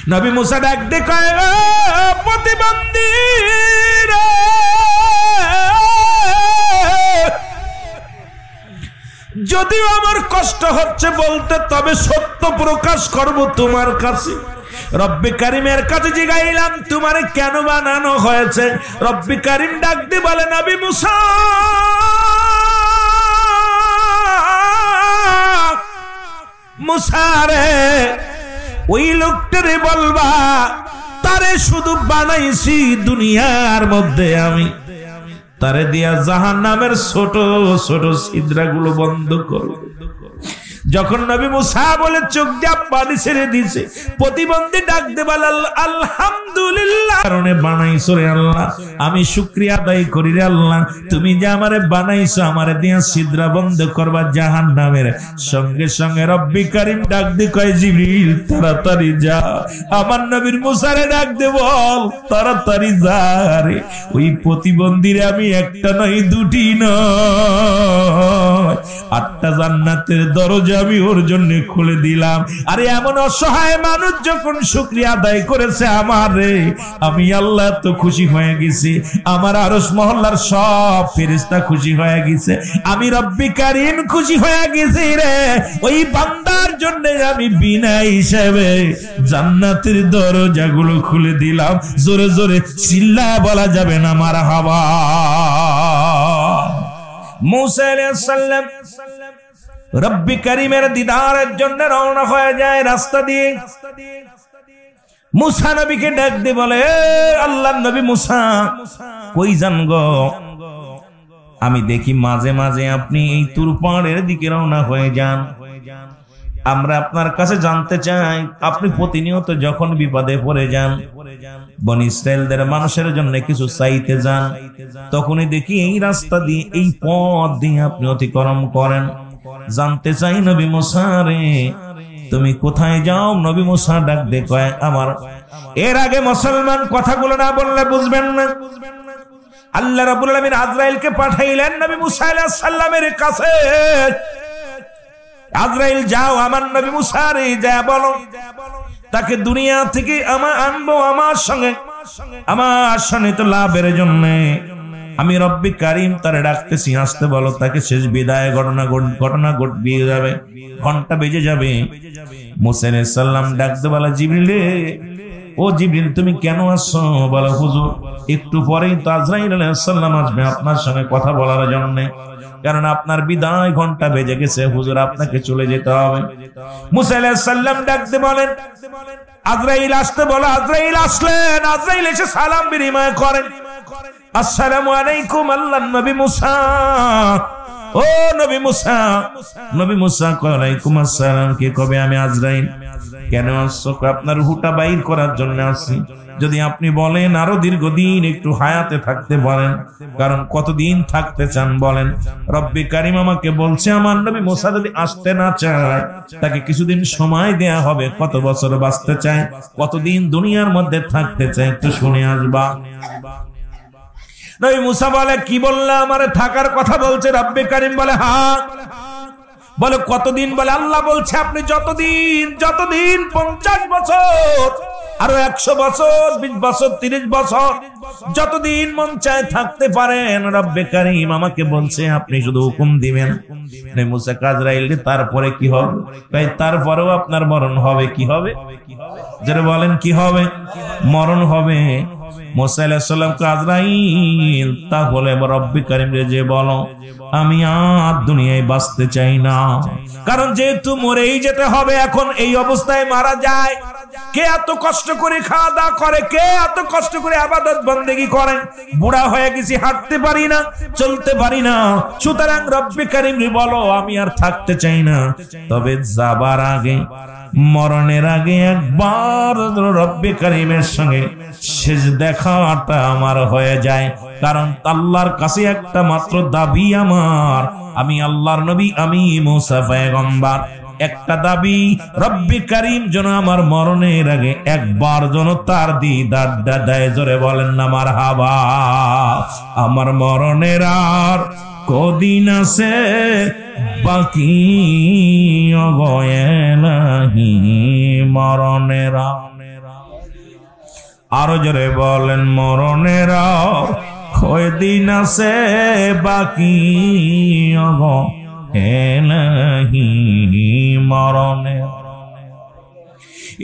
নবী মুসা ডাক দিয়ে কয়, প্রতিবন্ধী রে, যদিও আমার কষ্ট হচ্ছে বলতে, তবে সত্য প্রকাশ করব তোমার কাছে। রব্বে কারিমের কাছে জিগাইলাম তোমারে কেন বানানো হয়েছে? রব্বে কারিম ডাক দিয়ে বলে, নবী মুসা, মুসা রে, ওই লোকটারে বলবা তারে শুধু বানাইছি দুনিয়ার মধ্যে আমি, তারে দিয়া জাহান্নামের ছোট ছোট ছিদ্রাগুলো বন্ধ করব। যখন নবী মুসা বলে চোখ দিয়ে পানি ছেড়ে দিছে, প্রতিবন্ধী ডাক দে বলে, আলহামদুলিল্লাহ, কারণে বানাইছো রে আল্লাহ, আমি শুকরিয়া আদায় করি রে আল্লাহ, তুমি যে আমারে বানাইছো, আমারে দিয়া ছিদ্রা বন্ধ করবা জাহান্নামের। সঙ্গে সঙ্গে রব্বি কারিম ডাক দি কয়, জিবরিল তাড়াতাড়ি যা, আমার নবীর মুসারে ডাক দে বল তাড়াতাড়ি যা রে, ওই প্রতিবন্ধীরে আমি একটা নয় দুটি নয় 8টা জান্নাতের দরজা আমি ওর জন্য খুলে দিলাম। আরে এমন অসহায় মানুষ যখন শুকরিয়া আদায় করেছে আমারে, আমি আল্লাহ তো খুশি হয়ে গেছি, আমার আরশ মহল্লার সব ফেরেশতা খুশি হয়ে গেছে, আমি রব্বি কারিম খুশি হয়ে গেছি রে। ওই বান্দার জন্য আমি বিনা হিসেবে জান্নাতের দরজাগুলো খুলে দিলাম। জোরে জোরে চিল্লা বলা যাবে না মারহাবা। মুসা আলাইহিস সালাম রব্বি কারিমের দিদারের জন্য রওনা হয়ে যায় রাস্তা দিয়ে। মুসা নবীকে ডাক দিয়ে বলে, আল্লাহর নবী মুসা, কই যান গো? আমি দেখি মাঝে মাঝে আপনি এই তুর পাহাড়ের দিকে রওনা হয়ে যান। আমরা আপনার কাছে জানতে চাই, আপনি প্রতিনিয়ত যখন বিপদে পড়ে যান, বনি ইসরায়েলদের মানুষের জন্য কিছু চাইতে যান, তখনই দেখি এই রাস্তা দিয়ে, এই পথ দিয়ে আপনি অতিক্রম করেন। জানতে চাই নবী মুসা রে, তুমি কোথায় যাও? নবী মুসা ডাক দে কয়, আমার। এর আগে মুসলমান কথাগুলো না বললে বুঝবেন না। আল্লাহ রাব্বুল আলামিন আজরাইলকে পাঠাইলেন নবী মুসা আলাইহিস সালামের কাছে। আজরাইল, যাও আমার নবী মুসা রে, যা বলো তাকে দুনিয়া থেকে আনবো আমার সঙ্গে, আমার সঙ্গে তো লাভের জন্য। আমি রব্বি কারিম তারে ডাকতেছি, আসতে বলো, তাকে শেষ বিদায় ঘটনা ঘটিয়ে যাবে, ঘন্টা বেজে যাবে। মুসা আলাইহিস সালাম ডাকতে বলে, জিবরিল রে, ও জিবরিল তুমি কেন আসছো? বলে, হুজুর একটু পরেই তো আজরাইল আলাইহিস সালাম আসবে আপনার সঙ্গে কথা বলার জন্য, কারণ আপনার বিদায় ঘন্টা বেজে গেছে, হুজুর আপনাকে চলে যেতে হবে। মুসা আলাইহিস সালাম ডাকতে বলেন, আজরাইল আসতে বলো। আজরাইল আসলেন। আজরাইল এসে সালাম বিনিময় করেন, আসসালামু আলাইকুম আল্লাহর নবী মুসা। ও নবী মুসা। নবী মুসা ওয়ালাইকুম আসসালাম। কে? কবে? আমি আজরাইল। কেন আসছো? আপনার রূহটা বাইর করার জন্য আসছি। যদি আপনি বলেন আরো দীর্ঘদিন একটু হায়াতে থাকতে বলেন, কারণ কতদিন থাকতে চান বলেন? রব্বি কারিম আমাকে বলছে আমার নবী মুসা যদি আসতে না চায়, তাকে কিছুদিন সময় দেয়া হবে। কত বছর বাঁচতে চায়, কতদিন দুনিয়ার মধ্যে থাকতে চায়, একটু শুনে আসবা। নবী মুসা বলে, কি বললা? আমারে থাকার কথা বলছে রব্বে কারিম। বলে, হ্যাঁ। বলে, কতদিন? বলে, আল্লাহ বলছে আপনি যতদিন 50 বছর, আরো 100 বছর, 20 বছর, 30 বছর, যতদিন মন চায় থাকতে পারেন। রব্বে কারিম আমাকে বলছে আপনি শুধু হুকুম দিবেন। নবী মুসা আজরাইল, তারপরে কি হবে? তাই তারপরেও আপনার মরণ হবে। কি হবে? যারা বলেন কি হবে? মরণ হবে। মুসা আলাইহিস সালাম কে আজরাইল, তাহলে রব্বি কারিম রে যে বলো, আমি আর দুনিয়ায় বাঁচতে চাই না, কারণ যেহেতু মরেই যেতে হবে, এখন এই অবস্থায় মারা যায়। কে এত কষ্ট করে খাওয়া দাওয়া করে? কে এত কষ্ট করে ইবাদত বন্দেগী করেন? বুড়া হয়ে গেছি, হাঁটতে পারি না, চলতে পারি না। সুতরাং রব্বি কারিম রে বলো, আমি আর থাকতে চাই না। তবে যাবার আগে, মরণের আগে একবার রব্বি কারিমের সঙ্গে শেষ দেখাটা আমার হয়ে যায়, কারণ আল্লাহর কাছে একটা মাত্র দাবি আমার, আমি আল্লাহর নবী, আমি মুসা পয়গম্বর। একটা দাবি, রব্বি কারিম যেন আমার মরণের আগে একবার যেন তার দিদারটা দেয়। জোরে বলেন না মারহাবা। আমার মরণের আর কদিন আছে বাকি, অগয়ে নাহি মরণের আরো জোরে বলেন মরণের কয়দিন আছে বাকি ওগো এলাহি মরণের।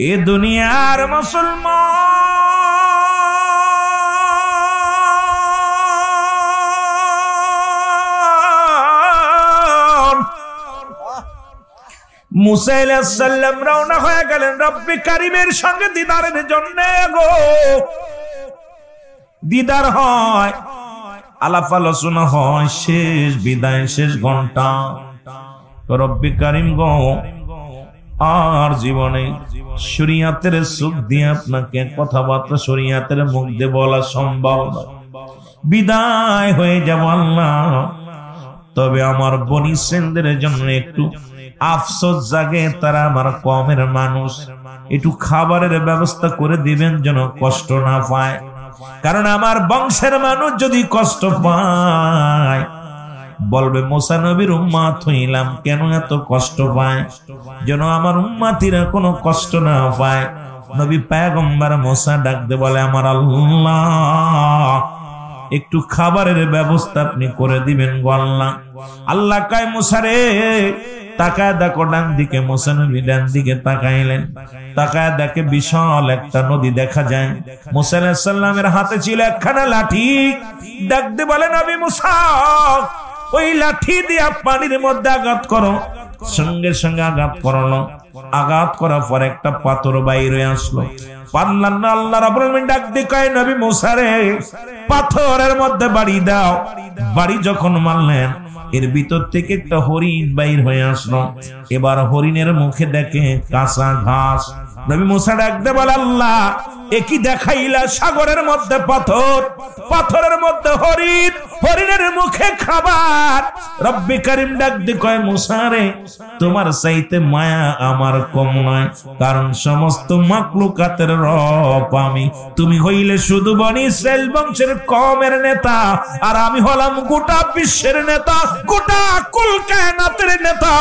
এ দুনিয়ার মুসলমান মুসা আলাইহিস সালাম রওনা হয়ে গেলেন রব্বে কারীমের সঙ্গে দিদারের জন্য। গো দিদার হয়, আলাপ আলোচনা হয়, শেষ বিদায়, শেষ ঘন্টা। রব্বে কারীম গো আর জীবনে শরীয়তের সুখ দিয়ে আপনাকে কথাবার্তা শরীয়তের মুখ দিয়ে বলা সম্ভব না। বিদায় হয়ে যাব আল্লাহ। তবে আমার বনি ইসরাঈলের জন্য একটু আফসোস জাগে, তারা আমার কওমের মানুষ, একটু খাবারের ব্যবস্থা করে দিবেন যেন কষ্ট না পায়। কারণ আমার বংশের মানুষ যদি কষ্ট পায় বলবে মুসা নবীর উম্মত হইলাম, কেন এত কষ্ট পায়? যেন আমার উম্মতিরা কোনো কষ্ট না পায়। নবী পয়গম্বর মুসা ডাকতে বলে আমার আল্লাহ একটু খাবারের ব্যবস্থা আপনি করে দিবেন গো আল্লাহ। আল্লাহ কয় মুসা রে তাকায় দেখো ডান দিকে। মুসা নবী ডান দিকে তাকাইলেন, তাকায় দেখে বিশাল একটা নদী দেখা যায়। মুসা আলাইহিস সালামের হাতে ছিল একখানা লাঠি। ডাকতে বলে নবী মুসা ওই লাঠি দিয়ে পানির মধ্যে আঘাত করো। সঙ্গে সঙ্গে আঘাত করলো। আঘাত করার পর একটা পাথর বাইরে আসলো। পারলেন না, আল্লাহ রাব্বুল আলামিন ডাক দিয়ে কয় নবী মুসা রে পাথরের মধ্যে বাড়ি দাও। বাড়ি যখন মারলেন এর ভিতর থেকে একটা হরিণ বাইর হয়ে আসলো। এবার হরিণের মুখে দেখে কাঁচা ঘাস। নবী মুসা ডাকতে বলে আল্লাহ একই দেখাইলা, সাগরের মধ্যে পাথর, পাথরের মধ্যে হরিণ, হরিণের মুখে খাবার। রব্বে কারীম ডাকতে কয় মুসা রে তোমার চাইতে মায়া আমার কম নয়, কারণ সমস্ত মাখলুকাতের রব আমি। তুমি হইলে শুধু বনি ইসরাইল বংশের কওমের নেতা, আর আমি হলাম গোটা বিশ্বের নেতা, গোটা কুল কায়নাতের নেতা।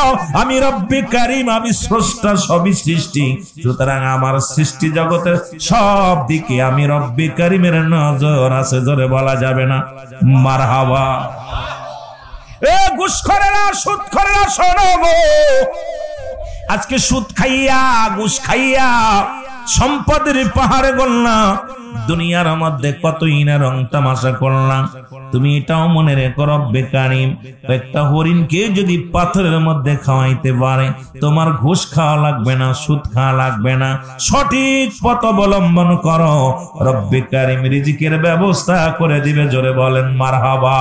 আমি রব্বে কারীম, আমি স্রষ্টা, সবই সৃষ্টি। সুতরাং আমার সৃষ্টি জগতের সব দিকে আমি রব্বে কারীমের নজর আছে, জোরে বলা যাবে না মারহাবা। এ ঘুষখোরেরা, সুদখোরেরা শোনো গো, আজকে সুদ খাইয়া ঘুষ খাইয়া সম্পদের পাহাড়ে গড়লাম, দুনিয়ার মধ্যে কতই না রং তামাশা করলাম। তুমি এটাও মনে রেখো রব্বে কারীম একটা হরিণকে যদি পাথরের মধ্যে খাওয়াইতে পারে, তোমার ঘুষ খাওয়া লাগবে না, সুদ খাওয়া লাগবে না, সঠিক পথ অবলম্বন করো, রব্বে কারীম রিজিকের ব্যবস্থা করে দিবে। জোরে বলেন মারহাবা।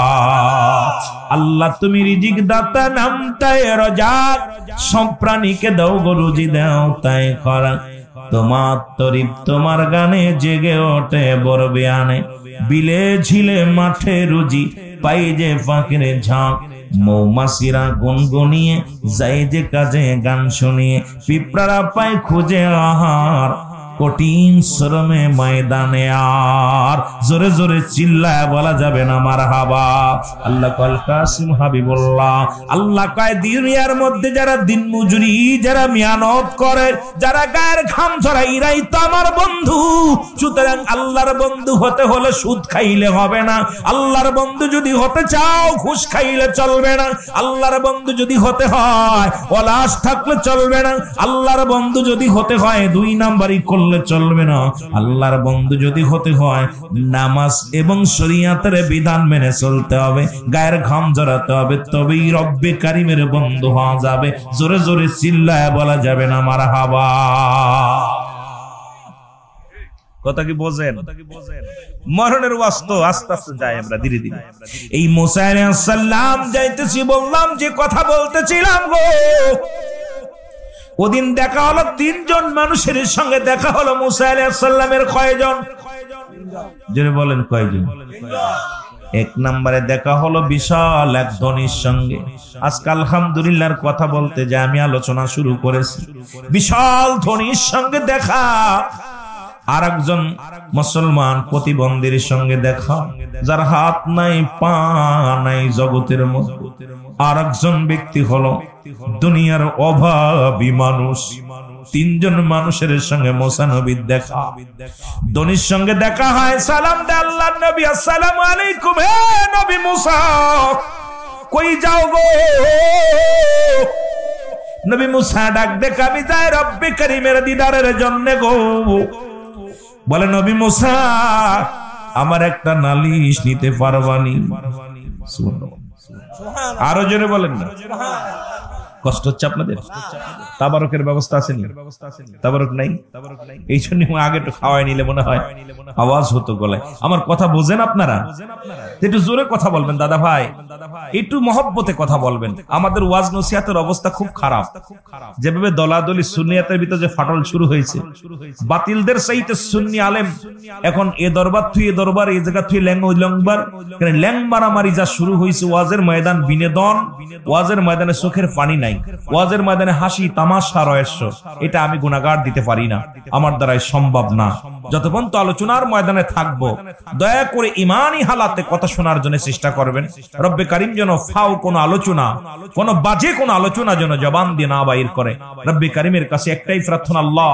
আল্লাহ তুমি রিজিক দাতা, নামটাই রাজ্জাক, সব প্রাণীকে দাও গো রুজি, দাও তাই করা। তোমার তরিব তোমার গানে জেগে ওঠে বরবে আনে, বিলে ঝিলে মাঠে রুজি পাই যে ফাঁকিরে ঝাঁক। মৌমাছিরা গুনগুনিয়ে যায় যে কাজে গান শুনিয়ে, পিঁপড়ারা পায় খুঁজে আহার কঠিন শ্রমে ময়দানে। আর জোরে জোরে চিল্লায় বলা যাবে না মারহাবা। আল্লাহ কল কাসিম হাবিবুল্লাহ, আল্লাহ কয় দুনিয়ার মধ্যে যারা দিন মজুরি, যারা মেহনত করে, যারা গায়ের ঘাম ঝরায়, এরাই তো আমার বন্ধু। সুতরাং আল্লাহর বন্ধু হতে হলে সুদ খাইলে হবে না। আল্লাহর বন্ধু যদি হতে চাও ঘুষ খাইলে চলবে না। আল্লাহর বন্ধু যদি হতে হয় ওলাস থাকলে চলবে না। আল্লাহর বন্ধু যদি হতে হয় দুই নাম্বারই করলে চলবে না। আল্লাহর বন্ধু যদি হতে হয় নামাজ এবং শরীয়তের বিধান মেনে চলতে হবে, গায়ের ঘাম ঝরাতে হবে, তবেই রব্বে কারীমের বন্ধু হওয়া যাবে। জোরে জোরে চিল্লায় বলা যাবে না মারহাবা। কথা কি বোঝেন? মরণের ওয়াস্ত আস্তে আস্তে যাই আমরা ধীরে ধীরে। এই মুসা আলাইহিস সালাম যাইতেছি, বললাম যে কথা বলতেছিলাম গো, ওদিন দেখা হলো তিনজন মানুষের সঙ্গে দেখা হলো। মুসা আলাইহিস সালামের কয়জন? জোরে বলেন কয়জন? এক নম্বরে দেখা হলো বিশাল এক ধনীর সঙ্গে। আজকে আলহামদুলিল্লাহর কথা বলতে যে আমি আলোচনা শুরু করেছি, বিশাল ধনীর সঙ্গে দেখা। আর একজন মুসলমান প্রতিবন্ধীর সঙ্গে দেখা, যার হাত নাই পা নাই জগতের মধ্যে। আর একজন ব্যক্তি হলো দুনিয়ার অভাবী মানুষ, তিনজন মানুষের সঙ্গে মুসা নবীর দেখা। ধনীর সঙ্গে দেখা হয়, সালাম দে আল্লাহর নবী, আসসালামু আলাইকুম, হে নবী মুসা কই যাও গো? নবী মুসা ডাক দে, আমি যাই রব্বে কারীমের দিদারের জন্য গো। বলে নবী মুসা আমার একটা নালিশ নিতে পারবানি? আরো জোরে বলেন না। কষ্ট হচ্ছে আপনাদের? তাবারকের ব্যবস্থা আছে নি? তাবারক নাই? এই জন্য আগে একটু খাওয়াই নিলে মনে হয় আওয়াজ হতো গলায়। আমার কথা বোঝেন আপনারা? একটু জোরে কথা বলবেন দাদা ভাই, একটু মহব্বতে কথা বলবেন। আমাদের ওয়াজ নসিহতের অবস্থা খুব খারাপ। যেভাবে দলাদলি সুন্নিয়াতের ভিতরে যে ফাটল শুরু হয়েছে, বাতিলদের চাইতে সুন্নি আলেম এখন এ দরবার থুই এ দরবার, এই জায়গা থুই ল্যাং ওই লংবার, ল্যাং মারামারি যা শুরু হয়েছে। ওয়াজের ময়দান বিনোদন, ওয়াজের ময়দানে চোখের পানি নাই, ওয়াজের ময়দানে হাসি তামাশা রহস্য, এটা আমি গুনাহগার দিতে পারি না, আমার দ্বারাই সম্ভব না। যতক্ষণ তো আলোচনার ময়দানে থাকবো, দয়া করে ইমানি হালাতে কথা শোনার জন্য চেষ্টা করবেন। রব্বে কারীম যেন ফাও কোনো আলোচনা, কোনো বাজে কোনো আলোচনা যেন জবান দিয়ে না বাইর করে। রব্বে কারীমের কাছে একটাই প্রার্থনা, আল্লাহ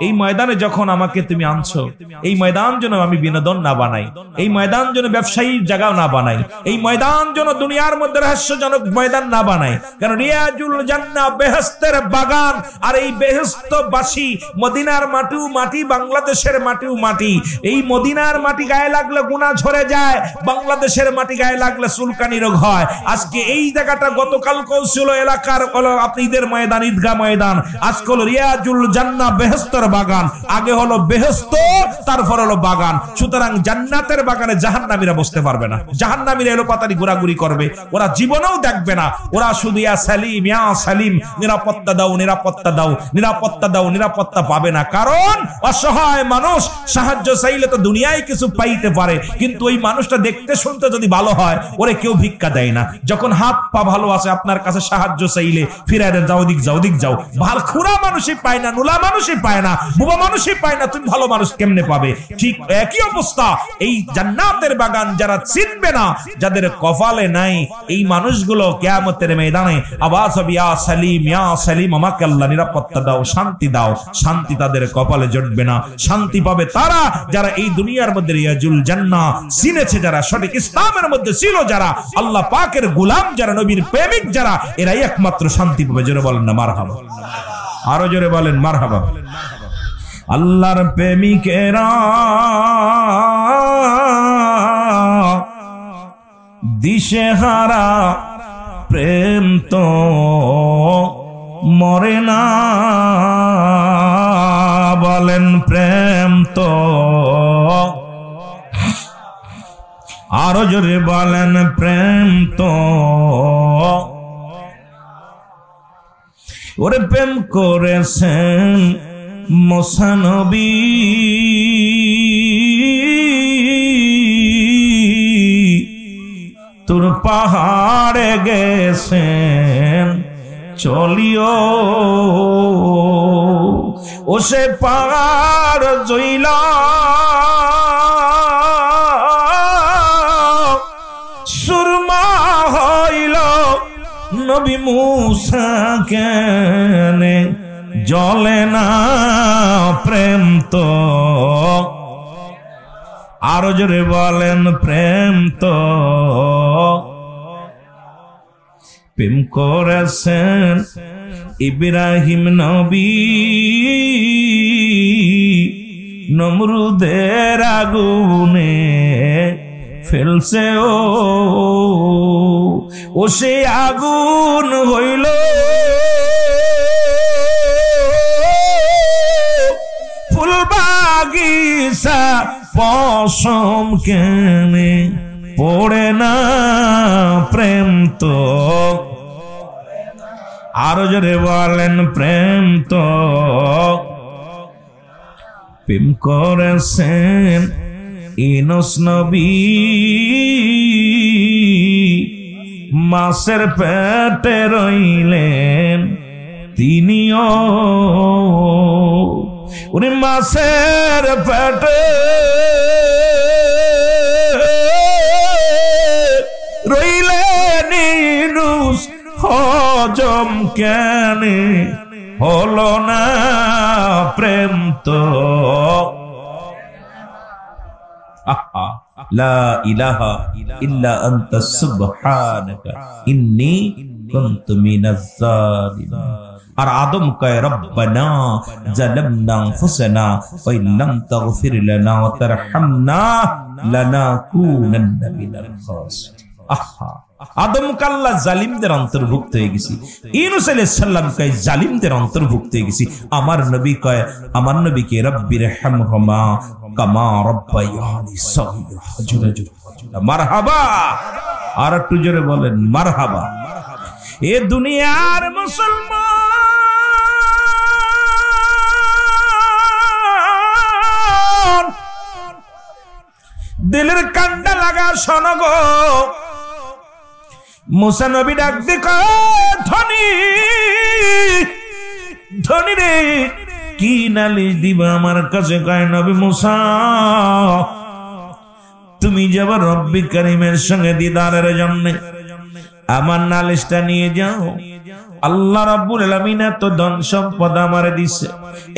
এই ময়দানে যখন আমাকে তুমি আনছো, এই ময়দান যেন আমি বিনোদন না বানাই, এই ময়দান যেন ব্যবসায়ীর জায়গা না বানাই, এই ময়দান যেন দুনিয়ার মধ্যে রহস্যজনক ময়দান না বানাই। কারণ রিয়াজুল জান্নাহ বেহেশতের বাগান, আর এই বেহেশতবাসী মদিনার মাটিও মাটি, বাংলাদেশের মাটিও মাটি। এই মদিনার মাটি গায়ে লাগলে গুনাহ ঝরে যায়, বাংলাদেশের মাটি গায়ে লাগলে চুলকানি রোগ হয়। আজকে এই জায়গাটা গতকাল ছিল এলাকার আপনি ঈদের ময়দান, ঈদগাহ ময়দান, আজকে হলো রিয়াজুল জান্নাহ বেহেশতের বাগান। আগে হলো বেহেশত, তারপর হলো বাগান। সুতরাং জান্নাতের বাগানে জাহান্নামীরা বসতে পারবে না, জাহান্নামীরা এলোপাতাড়ি ঘোরাঘুরি করবে, ওরা জীবনেও দেখবে না। ওরা শুধু ইয়া সালিম ইয়া সালিম, নিরাপত্তা দাও নিরাপত্তা দাও নিরাপত্তা দাও, নিরাপত্তা পাবে না। কারণ অসহায় মানুষ সাহায্য চাইলে তো দুনিয়ায় কিছু পাইতে পারে, কিন্তু ওই মানুষটা দেখতে শুনতে যদি ভালো হয়, ওরে কেউ ভিক্ষা দেয় না। যখন হাত পা ভালো আছে, আপনার কাছে সাহায্য চাইলে ফিরে দেন, যাও দিক যাও দিক যাও। ভাল খুরা মানুষই পায় না, নুলা মানুষই পায় না, বুবা মানুষই পায় না, তুমি ভালো মানুষ কেমনে পাবে? ঠিক একই অবস্থা এই জান্নাতের বাগান যারা চিনবে না, যাদের কপালে নাই, এই মানুষগুলো কিয়ামতের ময়দানে আওয়াজ হবে ইয়া সালিম ইয়া সালিম, আমাকে আল্লাহ নিরাপত্তা দাও, শান্তি দাও। শান্তি তাদের কপালে জুটবে না, শান্তি পাবে তারা যারা এই দুনিয়ার মধ্যে রিয়াজুল জান্নাহ চিনেছে, যারা সঠিক ইসলামের মধ্যে ছিল, যারা আল্লাহ পাকের গোলাম, যারা নবীর প্রেমিক, যারা এরাই একমাত্র শান্তি পাবে। জোরে বলেন না মারহাবা, আরো জোরে বলেন মারহাবা। আল্লাহর প্রেমিকেরা দিশেহারা, প্রেম তো মরে না, বলেন প্রেম তো, আরো জোরে বলেন প্রেম তো। ওরে প্রেম করেছেন মুসা নবী, তোর পাহাড়ে গেছেন চলিও, ও সে পাহাড় জইলা সুরমা হইল, নবী মুসা কেনে জ্বলে না প্রেম তো, আরো জোরে বলেন প্রেম তো। প্রেম করেছেন ইব্রাহিম নবী, নমরুদের আগুনে ফেলছে ও সে আগুন হইল ফুলবাগিচা, পশম কেনে পড়ে না প্রেম তো, আরো জোরে বলেন প্রেম তো। প্রেম করেছেন ইউনূস নবী, মাছের পেটে রইলেন তিনিও, উনি মাছের পেটে রইলেন ইউনূস, হজম কেনে হলো না প্রেম তো লা ইলাহা ইল্লা আনতা সুবহানাকা ইন্নী কুনতু মিনাজ জালিমিন। আর আদম কয় রব্বানা জালামনা আনফুসানা ওয়া ইল্লাম তাগফির লানা ওয়া তারহামনা লানাকুনান্না মিনাল খাসিরিন। আদম কাল্লা জালিমদের অন্তর্ভুক্ত হয়ে গেছি, ইউনূস আলাইহিস সালাম কয় জালিমদের অন্তর্ভুক্ত হয়ে গেছি। আমার নবী কয়, আমার নবীকে রব্বিরহামহুমা কামা রাব্বায়ানি সগীরা। জোরে জোরে মারহাবা, আর একটু জোরে বলেন মারহাবা। এ দুনিয়ার মুসলমান দিলের কান্ডা লাগা শোনো গো, মুসা নবী ডাক দেখো, ধনী ধনী রে কি নালিশ দিবা আমার কাছে? কয় নবী মুসা তুমি যাবা রব্বি কারীমের সঙ্গে দিদারের জন্য, আমার নালিশটা নিয়ে যাও। আল্লাহ রাব্বুল আলামিন এত ধন সম্পদ আমারে দিছে,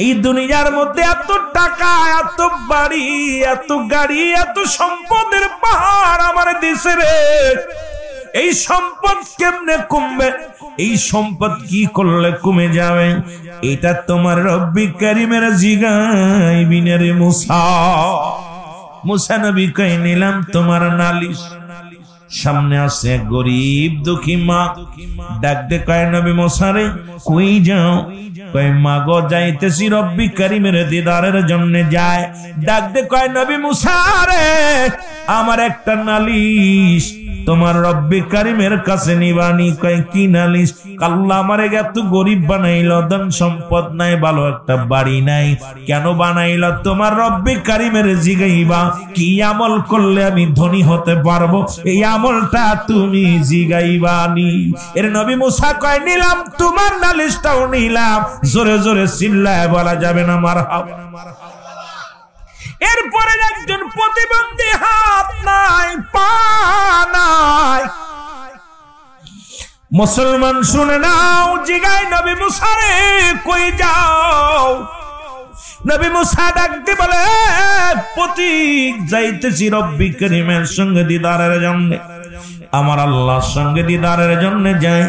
এই দুনিয়ার মধ্যে এত টাকা, এত বাড়ি, এত গাড়ি, এত সম্পদের পাহাড় আমারে দিছে রে। এই সম্পদ কেমনে কমবে? এই সম্পদ কি করলে কমে যাবে? এটা তোমার রব্বি কারীমের জিগাইবি না রে মুসা। মুসা নবী কই নিলাম তোমার নালিশ। সামনে আছে গরিব দুঃখী মা, ডাক দে কয় নবী মুসা রে কই যাও? কয় মা গো যাইতেছি রব্বি কারীমের দিদারের জন্য। যায় ডাক দে কয় নবী মুসা রে আমার একটা নালিশ তোমার রব্বি কারীমের কাছে নিবানি। কয় কি নালিশ? আল্লাহ আমারে এত গরিব বানাইল, ধন সম্পদ নাই, ভালো একটা বাড়ি নাই, কেন বানাইল? তোমার রব্বি কারীমের জিগাইবা কি আমল করলে আমি ধনী হতে পারবো, এই আমলটা তুমি জিগাইবানি। এর নবী মুসা কয় নিলাম তোমার নালিশটাও নিলাম। জোরে জোরে চিল্লায় বলা যাবে না মারহাবা। এরপরে একজন প্রতিবন্ধী, হাত নাই পা নাই, মুসলমান শুনে নাও, জিগাই নবী মুসা রে কই যাও? নবী মুসা ডাকতে বলে পথিক যাইতেছি রব্বি কারীমের সঙ্গে দিদারের জন্য, আমার আল্লাহর সঙ্গে দিদারের জন্য যাই।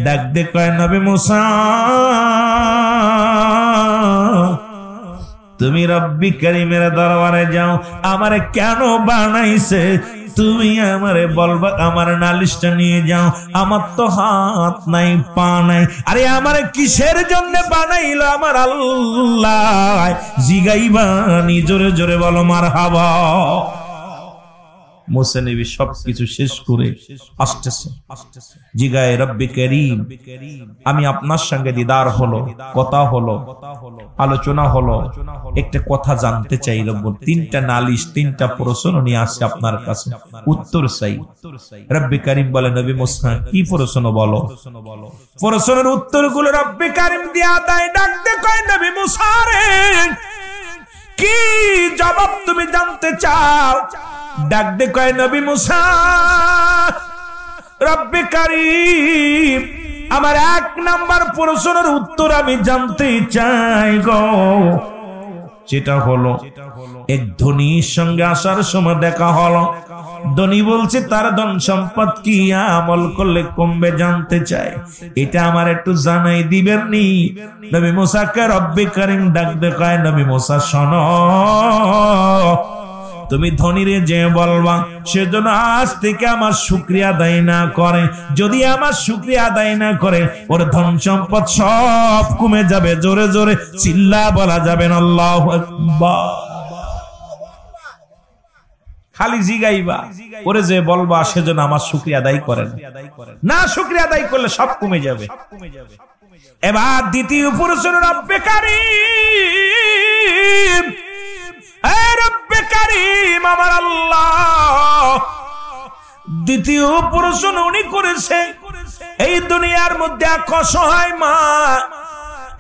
ডাকতে কয় নবী মুসা তুমি রব্বি কারীমের দরবারে যাও, আমারে কেন বানাইছে তুমি আমারে বলবা, আমার নালিশটা নিয়ে যাও। আমার তো হাত নাই পা নাই, আরে আমারে কিসের জন্য বানাইলো আমার আল্লাহ জিগাইবানি। জোরে জোরে বলো মারহাবা। মুসা নবী সবকিছু শেষ করে আসতেছে, জিগায় রব্বি কারীম আমি আপনার সঙ্গে দিদার হলো, কথা হলো, আলোচনা হলো, একটা কথা জানতে চাই। তিনটা নালিশ, তিনটা প্রশ্ন নিয়ে আসছে আপনার কাছে, উত্তর চাই। রব্বি কারীম বলে নবী মুসা কি প্রশ্ন বলো? প্রশ্নের উত্তরগুলো রব্বি কারীম দিয়া দেয়। ডাকতে কয় নবী মুসা রে কি জবাব তুমি জানতে চাও? ডাক দে কয় নবী মুসা রব্বি কারীম আমার এক নাম্বার প্রশ্নের উত্তর আমি জানতে চাই গো। যেটা হলো এক ধনীর সঙ্গে আসার সময় দেখা হলো, ধনী বলছে তার ধন সম্পদ কি আমল করলে কমবে জানতে চাই, এটা আমার একটু জানাই দিবেন নি? নবী মুসাকে রব্বি কারীম ডাক দে কয় নবী মুসা শোনো, তুমি ধনীরে যে বলবা সেজন্য আজ থেকে আমার শুকরিয়া আদায় না করে, যদি আমার শুকরিয়া আদায় না করে ওর ধন সম্পদ সব কমে যাবে। জোরে জোরে চিল্লা বলা যাবে না আল্লাহু আকবার। খালি জিগাইবা, ওরে যে বলবা সেজন্য আমার শুকরিয়া আদায় করেন না, শুকরিয়া আদায় করলে সব কমে যাবে। এবার দ্বিতীয় প্রশ্ন রব্বে কারীম, রব্বে কারীম আমার আল্লাহ। দ্বিতীয় প্রশ্ন উনি করেছে, এই দুনিয়ার মধ্যে এক অসহায় মা,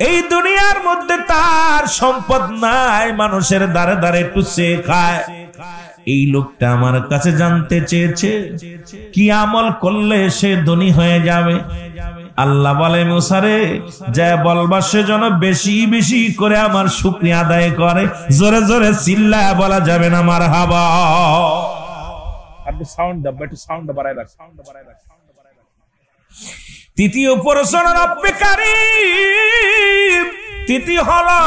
এই দুনিয়ার মধ্যে তার সম্পদ নাই, মানুষের দ্বারে দ্বারে একটু সে খায়। এই লোকটা আমার কাছে জানতে চেয়েছে কি আমল করলে সে ধনী হয়ে যাবে। আল্লাহ বলে মুসারে যা বলবা সেজন্য বেশি বেশি করে আমার শুকরিয়া আদায় করে, জোরে জোরে চিল্লায়া বলা যাবে না মারহাবা। তৃতীয় প্রশ্ন রব্বে কারীম, তৃতীয় হলো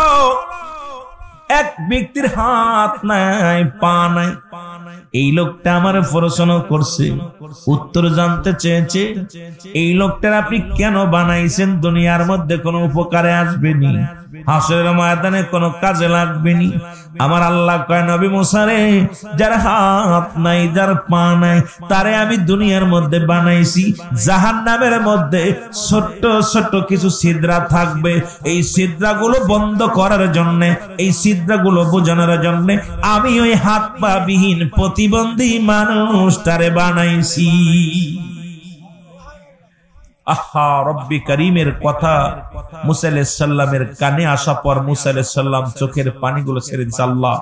এক ব্যক্তির হাত নাই পা নাই, এই লোকটা আমার প্রশ্ন করছে, উত্তর জানতে চেয়েছে এই লোকটার আপনি কেন বানাইছেন, দুনিয়ার মধ্যে কোনো উপকারে আসবেনি, হাসরের ময়দানে কোনো কাজে লাগবেনি। আমার আল্লাহ কয় নবী মুসা রে, যার হাত নাই যার পা নাই তারে আমি দুনিয়ার মধ্যে বানাইছি, জাহান্নামের মধ্যে ছোট্ট ছোট্ট কিছু ছিদ্রা থাকবে, এই ছিদ্রাগুলো বন্ধ করার জন্য, এই ছিদ্রাগুলো বোঝানোর জন্য আমি ওই হাত পা বিহীন প্রতিবন্ধী মানুষটারে বানাইছি। আহা, রব্বি করিমের কথা মুসা আলাইহিস সালামের কানে আসা পর মুসা আলাইহিস সালাম চোখের পানিগুলো ছেড়ে দিয়েছে। আল্লাহ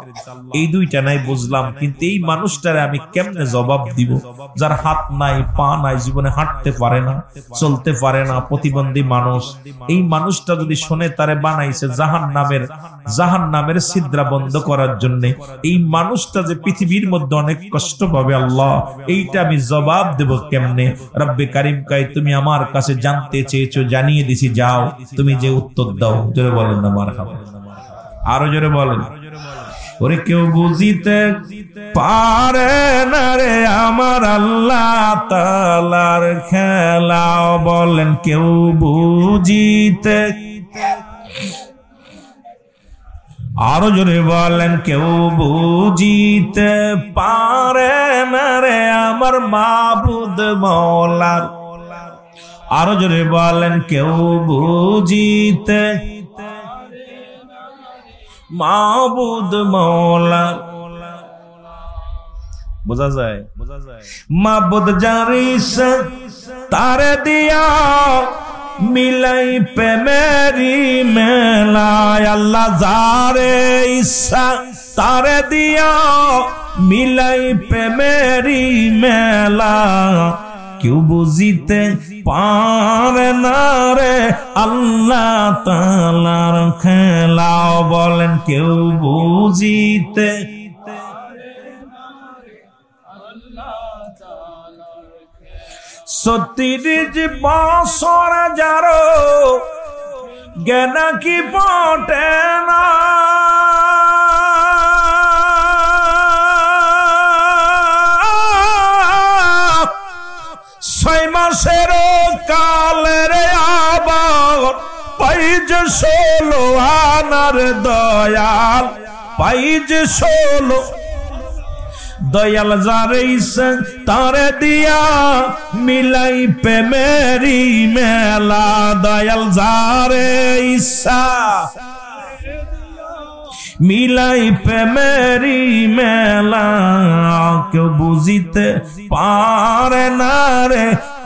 এই দুইটা নাই বুঝলাম, কিন্তু এই মানুষটারে আমি কেমনে জবাব দিব, যার হাত নাই পা নাই, জীবনে হাঁটতে পারে না চলতে পারে না, প্রতিবন্ধী মানুষ, এই মানুষটা যদি শুনে তারে বানাইছে জাহান্নামের ছিদ্রা বন্ধ করার জন্য, এই মানুষটা যে পৃথিবীর মধ্যে অনেক কষ্ট পাবে, আল্লাহ এইটা আমি জবাব দেব কেমনে? রব্বে কারীম কয় তুমি আমার কাছে জানতে চেয়েছো, জানিয়ে দিছি, যাও তুমি যে উত্তর দাও। জোরে বলেন না মারহাবা, আরো জোরে বলেন। ওরে কেউ বুঝিতে পারে না রে আমার আল্লাহ তাআলার খেলা, বলেন কেউ বুঝিতে, আরো জোরে বলেন কেউ বুঝিতে পারে না রে আমার মাবুদ মওলার, আরো জোরে বলেন কেউ বুঝিতে মাবুদ মওলার। বোঝা যায় মাবুদ যার ইচ্ছা তারে দিয়া মিলাই প্রেমেরি মেলায়, আল্লাহ যারে ইচ্ছা তারে দিয়া মিলাই প্রেমেরি মেলা, কেউ বুঝিতে পারে না রে আল্লাহ তাআলার খেলা, বলেন কেউ বুঝিতে। সত্তিরিশ বছর যারো জ্ঞান কি পটে না, ছয় মাসের কালের আবার পাইজ 16 আনার দয়াল, পাইজ 16 দয়াল যারে ইচ্ছা তারে দিয়া মিলাই প্রেমেরি মেলা, দয়াল যারে ইচ্ছা মিলাই প্রেমেরি মেলা, কেউ বুঝিতে পারে না রে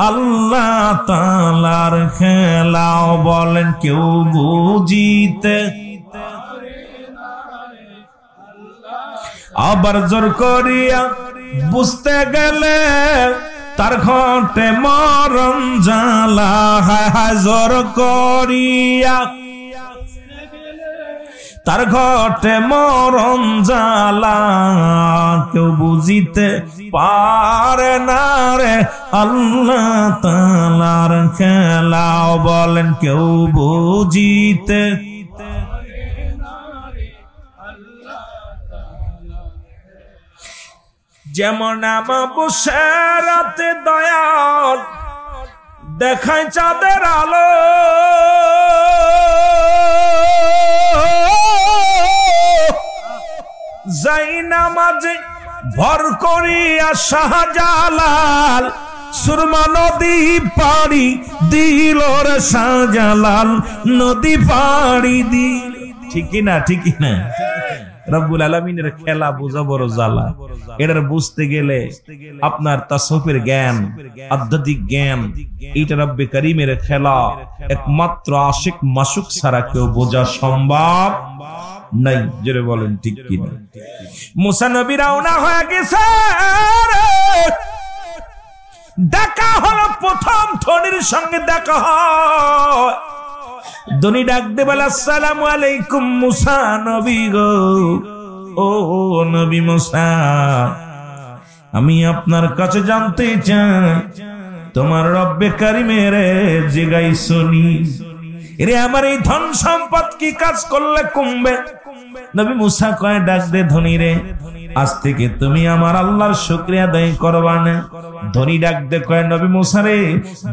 আল্লাহ তাআলার খেলা, বলেন কেউ বুঝিতে। আবার জোর করিয়া বুঝতে গেলে তার ঘটে মরণ জ্বালা, হায় হায় জোর করিয়া তার ঘটে মরণ জ্বালা, কেউ বুঝিতে পারে না রে আল্লাহ তাআলার খেলা, বলেন কেউ বুঝিতে। যেমন আমাবস্যা রাতে দয়াল দেখায় চাঁদের আলো, যাই নামাজে ভর করিয়া শাহজালাল সুরমা নদী পাড়ি দিল রে শাহজালাল, নদী পাড়ি দিল। ঠিক না? ঠিক না? রব্বুল আলামিনের খেলা বোঝা বড় জ্বালা। এটার বুঝতে গেলে আপনার তাসফের জ্ঞান, আধ্যাত্মিক জ্ঞান, এটা রব্বে কারীমের খেলা, একমাত্র আশিক মাসুক ছাড়া কেউ বোঝা সম্ভব নাই। জোরে বলেন ঠিক কিনা? মুসা নবী রওনা হয়ে গেছে, দেখা হলো প্রথম ধনীর সঙ্গে দেখা হয়। ধনী ডাক দে বলে আসসালামু আলাইকুম মুসা নবী গো, ও নবী মুসা, আমি আপনার কাছে জানতে চাই তোমার রব্বে কারিমের জিগাইছনি রে আমার এই ধন সম্পদ কি কাজ করলে কমবে? নবী মুসা কয় ডাক দে ধনী রে, আজ থেকে তুমি আমার আল্লাহর শুকরিয়া আদায় করবা না। ধনী ডাক দে কয় নবী মুসা রে,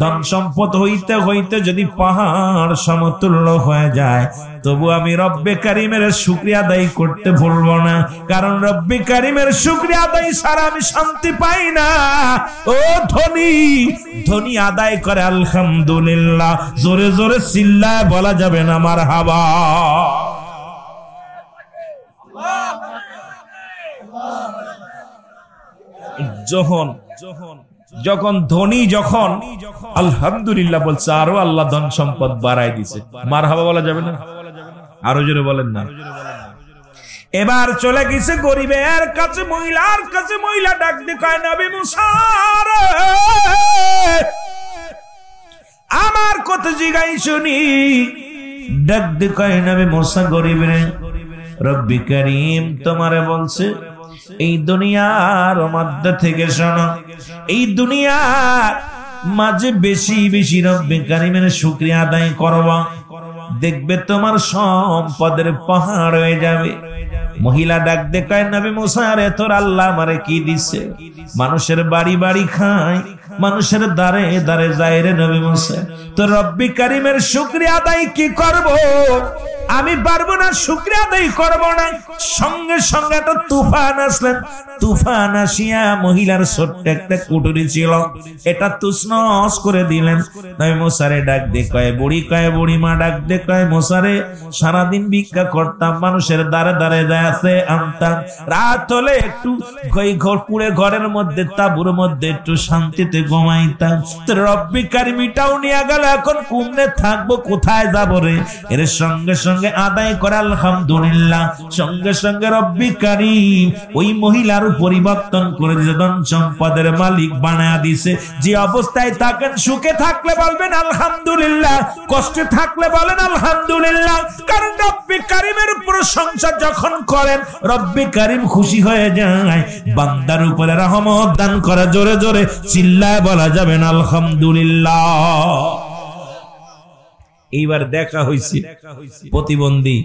ধন সম্পদ হইতে হইতে যদি পাহাড় সমতুল্য হয়ে যায় তবু আমি রব্বে কারিমের শুকরিয়া আদায় করতে ভুলবো না, কারণ রব্বে কারিমের শুকরিয়া আদায় ছাড়া আমি শান্তি পাই না। ও ধনী, ধনী আদায় করে আলহামদুলিল্লাহ, জোরে জোরে চিল্লায় বলা যাবে না মারহাবা। যখন ধনী যখন আলহামদুলিল্লাহ বলছে, আরো আল্লাহ ধন সম্পদ বাড়াই দিছে, মারহাবা বলা যাবে না? আরো জোরে বলেন না। এবার চলে গেছে গরিবের কাছে, মহিলার কাছে। মহিলা ডাক দিয়ে কয় নবী মুসা রে, আমার কথা জিগাই শুনি। ডাক দিয়ে কয় নবী মুসা গরিব রে, রব্বি কারীম তোমারে বলছে এই দুনিয়ার মধ্যে থেকে শোনো, এই দুনিয়ার মাঝে বেশি বেশি রব্বে কারীমের শুকরিয়া আদায় করবা, দেখবে তোমার সম্পদের পাহাড় হয়ে যাবে। মহিলা ডাক দেখায় নবী মুসা রে, তোর আল্লাহ আমারে কি দিছে? মানুষের বাড়ি বাড়ি খায়, মানুষের দ্বারে দ্বারে যায় রে নবী মুসা, তো রব্বি কারীমের শুকরিয়া আদায় কি করব? আমি পারবো না, শুকরিয়া আদায় করবো না। সঙ্গে সঙ্গে একটা তুফান আসলেন। তুফান আসিয়া মহিলার ছোট্ট একটা কুটুরি ছিল, এটা তুসনস করে দিলেন। নবী মুসা রে ডাক দে কয় বুড়ি, কয় বুড়ি মা ডাক দে কয় মুসা রে, সারাদিন ভিক্ষা করতাম, মানুষের দ্বারে দ্বারে যায় আছে আনতাম, রাত হলে একটু কুড়ে ঘরের মধ্যে তাঁবুর মধ্যে একটু শান্তিতে ঘুমাইতাম, তো রব্বি কারীমটাও নিয়ে গেল, এখন কুমনে থাকবো, কোথায় যাবো রে? এর সঙ্গে সঙ্গে আদায় করে আলহামদুলিল্লাহ, সঙ্গে সঙ্গে রব্বি কারীম ওই মহিলার পরিবর্তন করে দিয়েছে, ধন সম্পদের মালিক বানায়া দিছে। যে অবস্থায় থাকেন, সুখে থাকলে বলবেন আলহামদুলিল্লাহ, কষ্টে থাকলে বলেন আলহামদুলিল্লাহ, কারণ রব্বি কারীমের প্রশংসা যখন করেন রব্বি কারীম খুশি হয়ে যায়, বান্দার উপরে রহমত দান করে। জোরে জোরে চিল্লায় বলা যাবে না আলহামদুলিল্লাহ। এইবার দেখা হয়েছে প্রতিবন্ধী,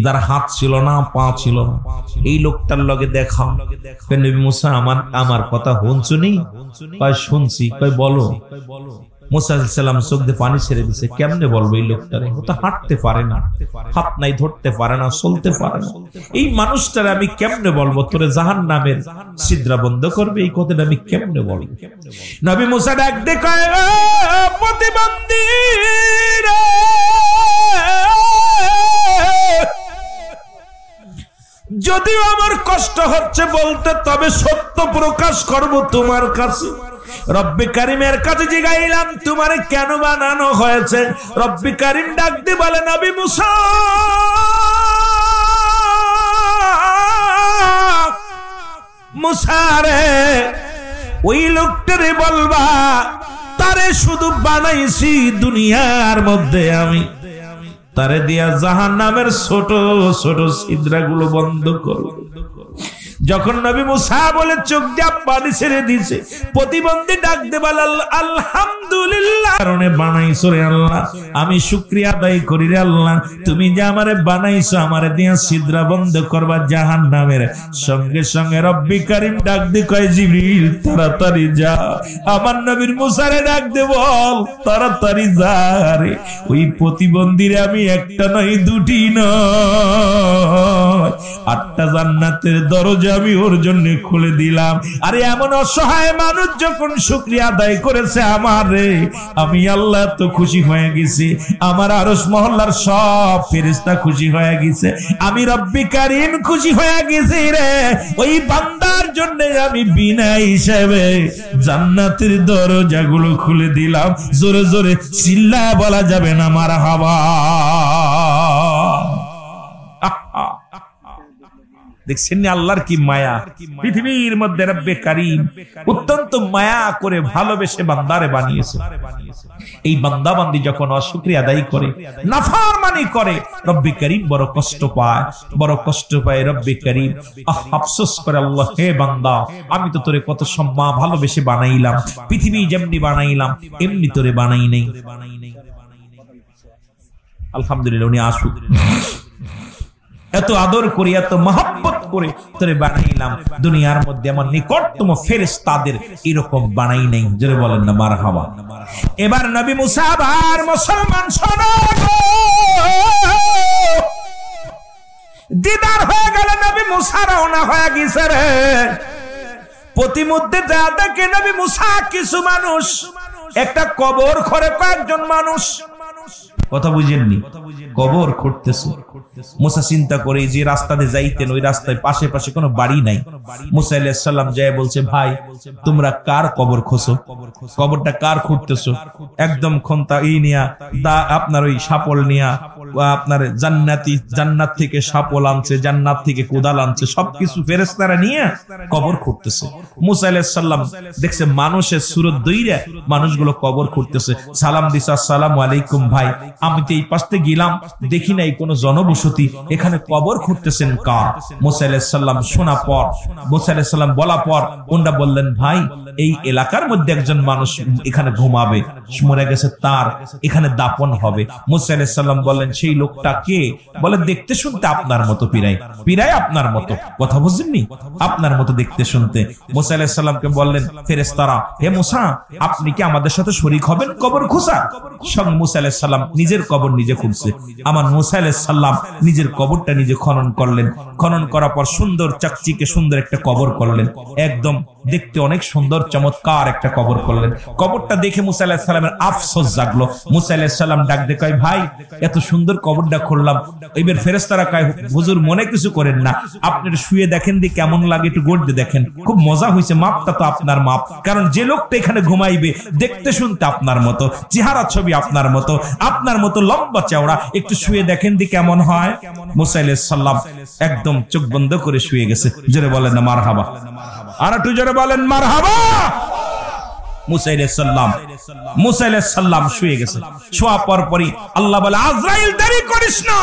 যার হাত ছিল না, পা ছিল না, এই লোকটার লগে দেখা। নবী মুসা আমার কথা শুনছনি? কয় শুনছি। কয় বলো। মুসা আলাইহিস সালাম চোখ দিয়ে পানি ছেড়ে দিছে। কেমনে বলবো এই লোকটারে? ও তো হাঁটতে পারে না, হাত নাই, ধরতে পারে না, চলতে পারে না। এই মানুষটারে আমি কেমনে বলবো তোরে জাহান্নামের ছিদ্রা বন্ধ করবে? এই কথাটা আমি কেমনে বলবো? নবী মুসা ডাক দিয়ে কয় প্রতিবন্ধী রে, যদিও আমার কষ্ট হচ্ছে বলতে, তবে সত্য প্রকাশ করব তোমার কাছে। রব্বি কারীমের কাছে জিগাইলাম তোমারে কেন বানানো হয়েছে? রব্বি কারীম ডাক দিয়ে বলে নবী মুসা, মুসা রে, ওই লোকটারে বলবা তারে শুধু বানাইছি দুনিয়ার মধ্যে আমি, তারে দিয়া জাহান্নামের ছোট ছোট ছিদ্রাগুলো বন্ধ করো। যখন নবী মুসা বলে চোখ দিয়া পানি ছেড়ে দিছে, প্রতিবন্ধী ডাক দে বলে আলহামদুলিল্লাহ, কারণে বানাইছো রে আল্লাহ, আমি শুকরিয়া আদায় করি রে আল্লাহ, তুমি যে আমারে বানাইছো, আমারে দিয়া ছিদ্রা বন্ধ করবা জাহান্নামের। সঙ্গে সঙ্গে রব্বি কারীম ডাক দি কয় জিবরিল তাড়াতাড়ি যা, আমার নবীর মুসারে ডাক দে বল তাড়াতাড়ি যা রে, ওই প্রতিবন্ধীরে আমি একটা নয় দুটি নয় 8টা জান্নাতের দরজা আমি ওর জন্য খুলে দিলাম। আরে এমন অসহায় মানুষ যখন শুকরিয়া আদায় করেছে আমারে, আমি আল্লাহ তো খুশি হয়ে গেছি, আমার আরশ মহল্লার সব ফেরেশতা খুশি হয়ে গেছে, আমি রব্বি কারীম খুশি হয়ে গেছি রে। ওই বান্দার জন্য আমি বিনা হিসেবে জান্নাতের দরজাগুলো খুলে দিলাম। জোরে জোরে চিল্লায় বলা যাবে না মারহাবা। দেখছেন না আল্লাহর কি মায়া, পৃথিবীর মধ্যে রব্বে কারীম অত্যন্ত মায়া করে ভালোবেসে বান্দারে বানিয়েছে। এই বান্দা বান্দি যখন অশুকরিয়া আদায় করে, নাফরমানি করে, রব্বে কারীম বড় কষ্ট পায়, বড় কষ্ট পায় রব্বে কারীম। আফসোস করে আল্লাহ, হে বান্দা, আমি তো তোরে কত সম্মান ভালোবেসে বানাইলাম, পৃথিবী যেমনি বানাইলাম এমনি তোরে বানাই নাই। আলহামদুলিল্লাহ, উনি আসুক। এত আদর করে, এত মহব্বত করে তোরে বানাইলাম, দুনিয়ার মধ্যে আমার নিকটতম ফেরেশতাদের এরকম বানাই নাই। জোরে বলেন না মারহাবা। এবার নবী মুসা আর মুসলমান শোনো, দিদার হয়ে গেল, নবী মুসা রওনা হয়ে গেছে রে। প্রতিমধ্যে যা দেখে নবী মুসা কিছু মানুষ একটা কবর করে, কয়েকজন মানুষ, কথা বুঝেননি, কবর খুঁড়তেছে। মুসা চিন্তা করে যে রাস্তা দিয়ে যাইতেন ওই রাস্তায় পাশে পাশে কোনো বাড়ি নাই। মুসা আলাইহিস সালাম যায় বলছে, ভাই তোমরা কার কবর খোঁজো, কবরটা কার খুঁড়তেছো? একদম খন্তা নিয়া আপনার ওই সাপল নিয়া, আপনার জান্নাত থেকে সাপল আনছে, জান্নাত থেকে কোদাল আনছে, সবকিছু ফেরেশতারা নিয়ে কবর খুঁড়তেছে। মুসা আলাইহিস সালাম দেখছে মানুষের সুরত দইরা মানুষগুলো কবর খুঁড়তেছে। সালাম দিছে, আসসালামু আলাইকুম ভাই, আমি তো এই পাশে গেলাম, দেখি নাই কোনো জনবসতি, এখানে কবর খুঁড়তেছেন কার? মুসা আলাইহিস সালাম শোনা পর, মুসা আলাইহিস সালাম বলা পর ওনারা বললেন, ভাই এই এলাকার মধ্যে একজন মানুষ এখানে ঘুমাবে, মরে গেছে, তার এখানে দাফন হবে। মুসা আলাইহিস সালাম বললেন, সেই লোকটা কে? বলে, দেখতে শুনতে আপনার মতো, পিরাই আপনার মতো, কথা বুঝেননি, আপনার মতো দেখতে শুনতে। মুসা আলাইহিস সালামকে বললেন ফেরেশতারা, হে মুসা, আপনি কি আমাদের সাথে শরীক হবেন কবর খোঁজা? সঙ্গে মুসা আলাইহিস সালাম নিজের কবর নিজে খুঁজছে। আমার মুসা আলাইহিস সালাম নিজের কবরটা নিজে খনন করলেন। খনন করার পর সুন্দর চাকচিকে সুন্দর একটা কবর করলেন, একদম দেখতে অনেক সুন্দর চমৎকার একটা কবর করলেন। কবরটা দেখে মুসা আলাইহিস সালামের আফসোস জাগলো। মুসা আলাইহিস সালাম ডাক দিয়ে কয়, ভাই এত সুন্দর কবরটা খুঁড়লাম। এবার ফেরেশতারা কয়, হুজুর মনে কিছু করেন না, আপনি শুয়ে দেখেন দি কেমন লাগে, একটু গড়তে দেখেন, খুব মজা হয়েছে, মাপটা তো আপনার মাপ, কারণ যে লোকটা এখানে ঘুমাইবে দেখতে শুনতে আপনার মতো, চেহারা ছবি আপনার মতো, আপনার মতো লম্বা চওড়া, একটু শুয়ে দেখেন দি কেমন হয়। মুসা আলাইহিস সালাম একদম চোখ বন্ধ করে শুয়ে গেছে। জোরে বলেন না মারহাবা, আর একটু জোরে বলেন মারহাবা। মুসা আলাইহিস সালাম শুয়ে গেছে। শোয়া পরপরই আল্লাহ বলে, আজরাইল দেরি করিস না,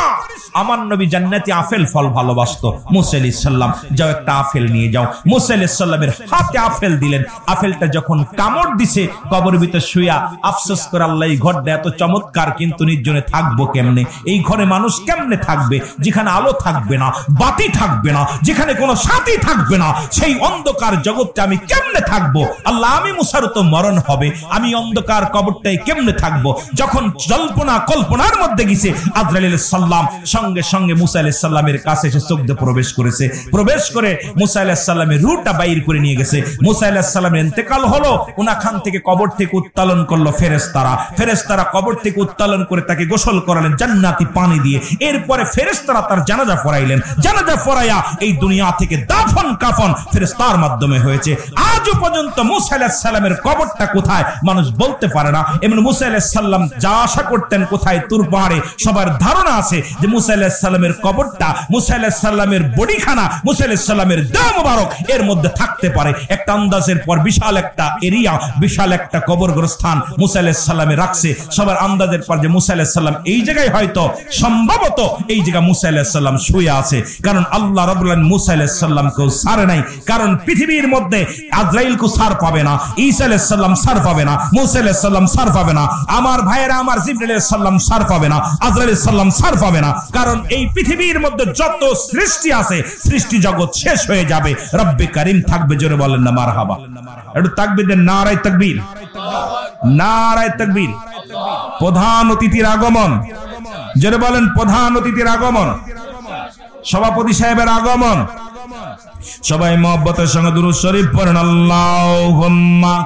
আমার নবী জান্নাতি আপেল ফল ভালোবাসতো। মুসা আলাইহিস সালাম যাও একটা আপেল নিয়ে যাও। মুসা আলাইহিস সালামের হাতে আপেল দিলেন। আপেলটা যখন কামড় দিছে, কবরের ভিতর শুয়া আফসোস করে, আল্লাহ এই ঘরটা এত চমৎকার, কিন্তু নির্জনে থাকবো কেমনে? এই ঘরে মানুষ কেমনে থাকবে যেখানে আলো থাকবে না, বাতি থাকবে না, যেখানে কোনো সাথী থাকবে না? সেই অন্ধকার জগৎটা আমি কেমনে থাকবো? আল্লাহ, আমি মুসার তো মরণ হবে, আমি অন্ধকার কবরটাই কেমনে থাকবো? যখন জল্পনা কল্পনার মধ্যে গেছে, আজরাইল আলাইহিস সালাম সঙ্গে সঙ্গে মুসা আলাইহিস সালামের কাছে এসে চোখ দিয়ে প্রবেশ করেছে। প্রবেশ করে মুসা আলাইহিস সালামের রূহটা বাইর করে নিয়ে গেছে। মুসা আলাইহিস সালামের ইন্তেকাল হলো। উনাখান থেকে কবর থেকে উত্তোলন করলো ফেরেশতারা কবর থেকে উত্তোলন করে তাকে গোসল করালেন জান্নাতি পানি দিয়ে। এরপরে ফেরেশতারা তার জানাজা পড়াইলেন। জানাজা পড়াইয়া এই দুনিয়া থেকে দাফন কাফন ফেরেশতার মাধ্যমে হয়েছে। আজও পর্যন্ত মুসা আলাইহিস সালামের কবরটা কোথায় মানুষ বলতে পারে না। এমন মুসা আলাইহিস সালাম যা আশা করতেন কোথায়, তুর পাহাড়ে, সবার ধারণা আছে যে মুসা আলাইহিস সালামের কবরটা, মুসা আলাইহিস সালামের বডিখানা, মুসা আলাইহিস সালামের দেহ মোবারক এর মধ্যে থাকতে পারে। একটা আন্দাজের পর বিশাল একটা এরিয়া, বিশাল একটা কবরগ্রস্থান মুসা আলাইহিস সালামে রাখছে। সবার আন্দাজের পর যে মুসা আলাইহিস সালাম এই জায়গায় হয়তো সম্ভবত এই জায়গা মুসা আলাইহিস সালাম শুয়ে আছে, কারণ আল্লাহ রাব্বুল আলামিন মুসা আলাইহিস সালামকেও ছাড়ে নাই। কারণ পৃথিবীর মধ্যে আজরাইলকে ছাড় পাবে না, ঈসা আলাইহিস সালাম ছাড় পাবে না, মুসা আলাইহিস সালাম ছাড় পাবে না, আমার ভাইয়েরা আমার জিবরাইল আলাইহিস সালাম ছাড় পাবে না, আজরাইল আলাইহিস সালাম ছাড় পাবে না। কারণ এই পৃথিবীর মধ্যে যত সৃষ্টি আছে, সৃষ্টি জগৎ শেষ হয়ে যাবে, রব্বে কারীম থাকবে। জোরে বলেন না মারহাবা। একটু তাকবীর দেন, নারায়ে তাকবীর, নারায়ে তাকবীর। প্রধান অতিথির আগমন, জোরে বলেন প্রধান অতিথির আগমন, সভাপতি সাহেবের আগমন। সবাই মহব্বতের সঙ্গে দুরূদ শরীফ পড়েন, আল্লাহুম্মা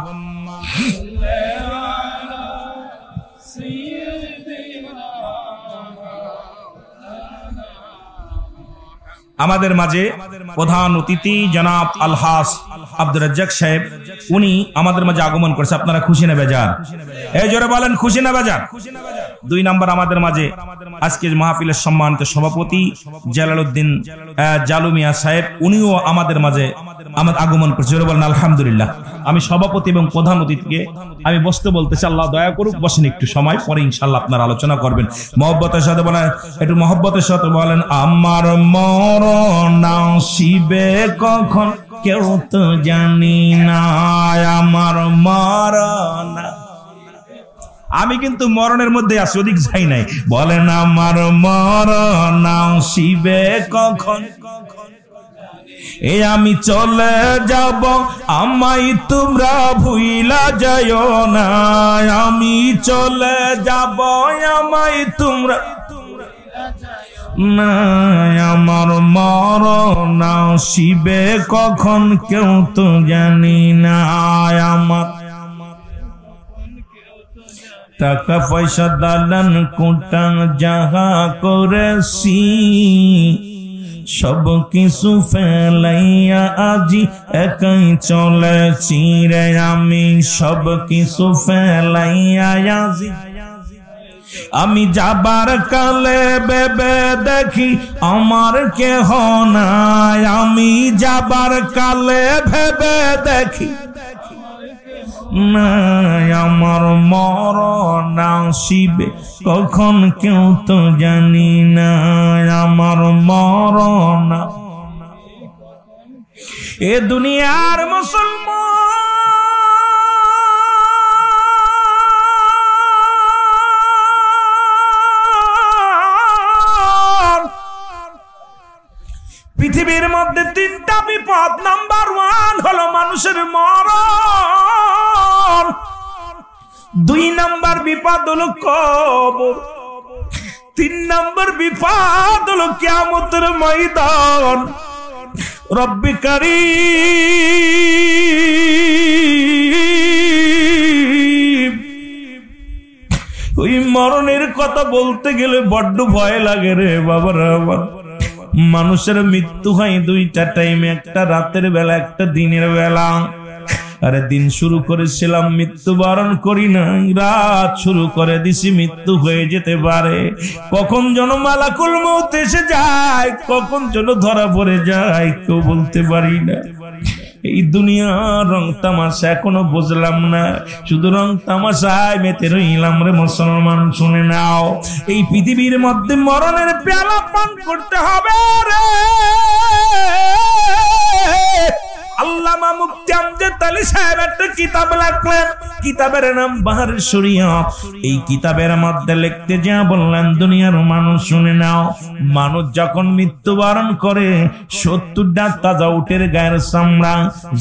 আমাদের মাঝে প্রধান অতিথি জনাব আলহাজ আব্দুর রাজ্জাক সাহেব, উনি আমাদের মাঝে আগমন করেছে। আপনারা খুশি না বেজার? এই জোরে বলেন, খুশি না বেজার? 2 নাম্বার আমাদের মাঝে আজকে মাহফিলের সম্মানিত সভাপতি জালালউদ্দিন জালুমিয়া সাহেব, উনিও আমাদের মাঝে আগমন করছে। জোরে বলেন আলহামদুলিল্লাহ। আমি সভাপতি এবং প্রধান অতিথিকে আমি বসতে বলতেছি, আল্লাহ দয়া করুক, বসেন একটু সময়, পরে ইনশাআল্লাহ আপনারা আলোচনা করবেন। মহব্বতের সাথে বলেন, একটু মহব্বতের সাথে বলেন, আমার মরণ আসিবে কখন কেউ তো জানি না, আমার মরণ। আমি কিন্তু মরণের মধ্যে আছি, ওদিক যাই নাই। বলেন, আমার মরণ আসিবে কখন, এ আমি চলে যাব, আমায় তোমরা ভুইলা যাইও না, আমি চলে যাব, আমায় তোমরা না, আমার মরণ আসিবে কখন কেউ তো জানি না, আমার টাকা পয়সা দালান কোটাং যাহা করেছি সব কিছু ফেলাইয়া আজি একাই চলেছি রে, আমি সব কিছু ফেলাইয়া আজি, আমি যাবার কালে ভেবে দেখি আমার কেহ নাই, আমি যাবার কালে ভেবে দেখি নাই, আমার মরণ আসিবে কখন কেউ তো জানি না, আমার মরণ। এ দুনিয়ার মুসলমান, পৃথিবীর মধ্যে 3টা বিপদ। নাম্বার 1 হলো মানুষের মরণ, 2 নাম্বার বিপদ হলো কবর, 3 নাম্বার বিপদ হলো কিয়ামতের ময়দান। রব্বি কারীম, ওই মরণের কথা বলতে গেলে বড্ড ভয় লাগে রে বাবারা। আমার মানুষের মৃত্যু হয় 2টা টাইমে, একটা রাতের বেলা, একটা দিনের বেলা। আরে দিন শুরু করেছিলাম, মৃত্যুবরণ করি না, রাত শুরু করে দিছি, মৃত্যু হয়ে যেতে পারে। কখন যেন মালাকুল মউত এসে যায়, কখন যেন ধরা পড়ে যায়, কেউ বলতে পারি না। এই দুনিয়ার রং তামাশা এখনো বুঝলাম না, শুধু রং তামাশায় মেতে রইলাম রে মুসলমান। শুনে নাও, এই পৃথিবীর মধ্যে মরণের পেয়ালা পান করতে হবে রে। আল্লামা মুফতি আমজাদ আলী সাহেব একটা কিতাব লিখলেন, কিতাবের নাম বাহার শরীয়ত। এই কিতাবের মধ্যে লিখতে যা বললেন, দুনিয়ার মানুষ শুনে নাও, মানুষ যখন মৃত্যুবরণ করে 70টা তাজা উটের গায়ের চামড়া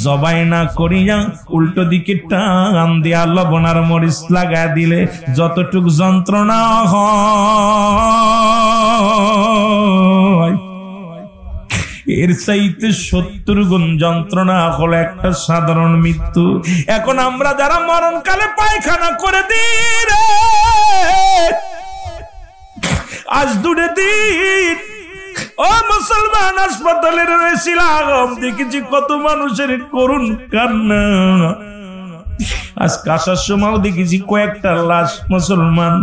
জবাই না করিয়া উল্টো দিকে টান দিয়া লবণ আর মরিচ লাগায় দিলে যতটুক যন্ত্রণা হয়, এর চাইতে 70 গুণ যন্ত্রণা হলো একটা সাধারণ মৃত্যু। এখন আমরা যারা মরণকালে পায়খানা করে দিই রে, আজ 2 দিন ও মুসলমান হাসপাতালে রয়েছিলাম, দেখেছি কত মানুষের করুণ কান্না। আজকে আসার সময় দেখেছি কয়েকটা লাশ মুসলমান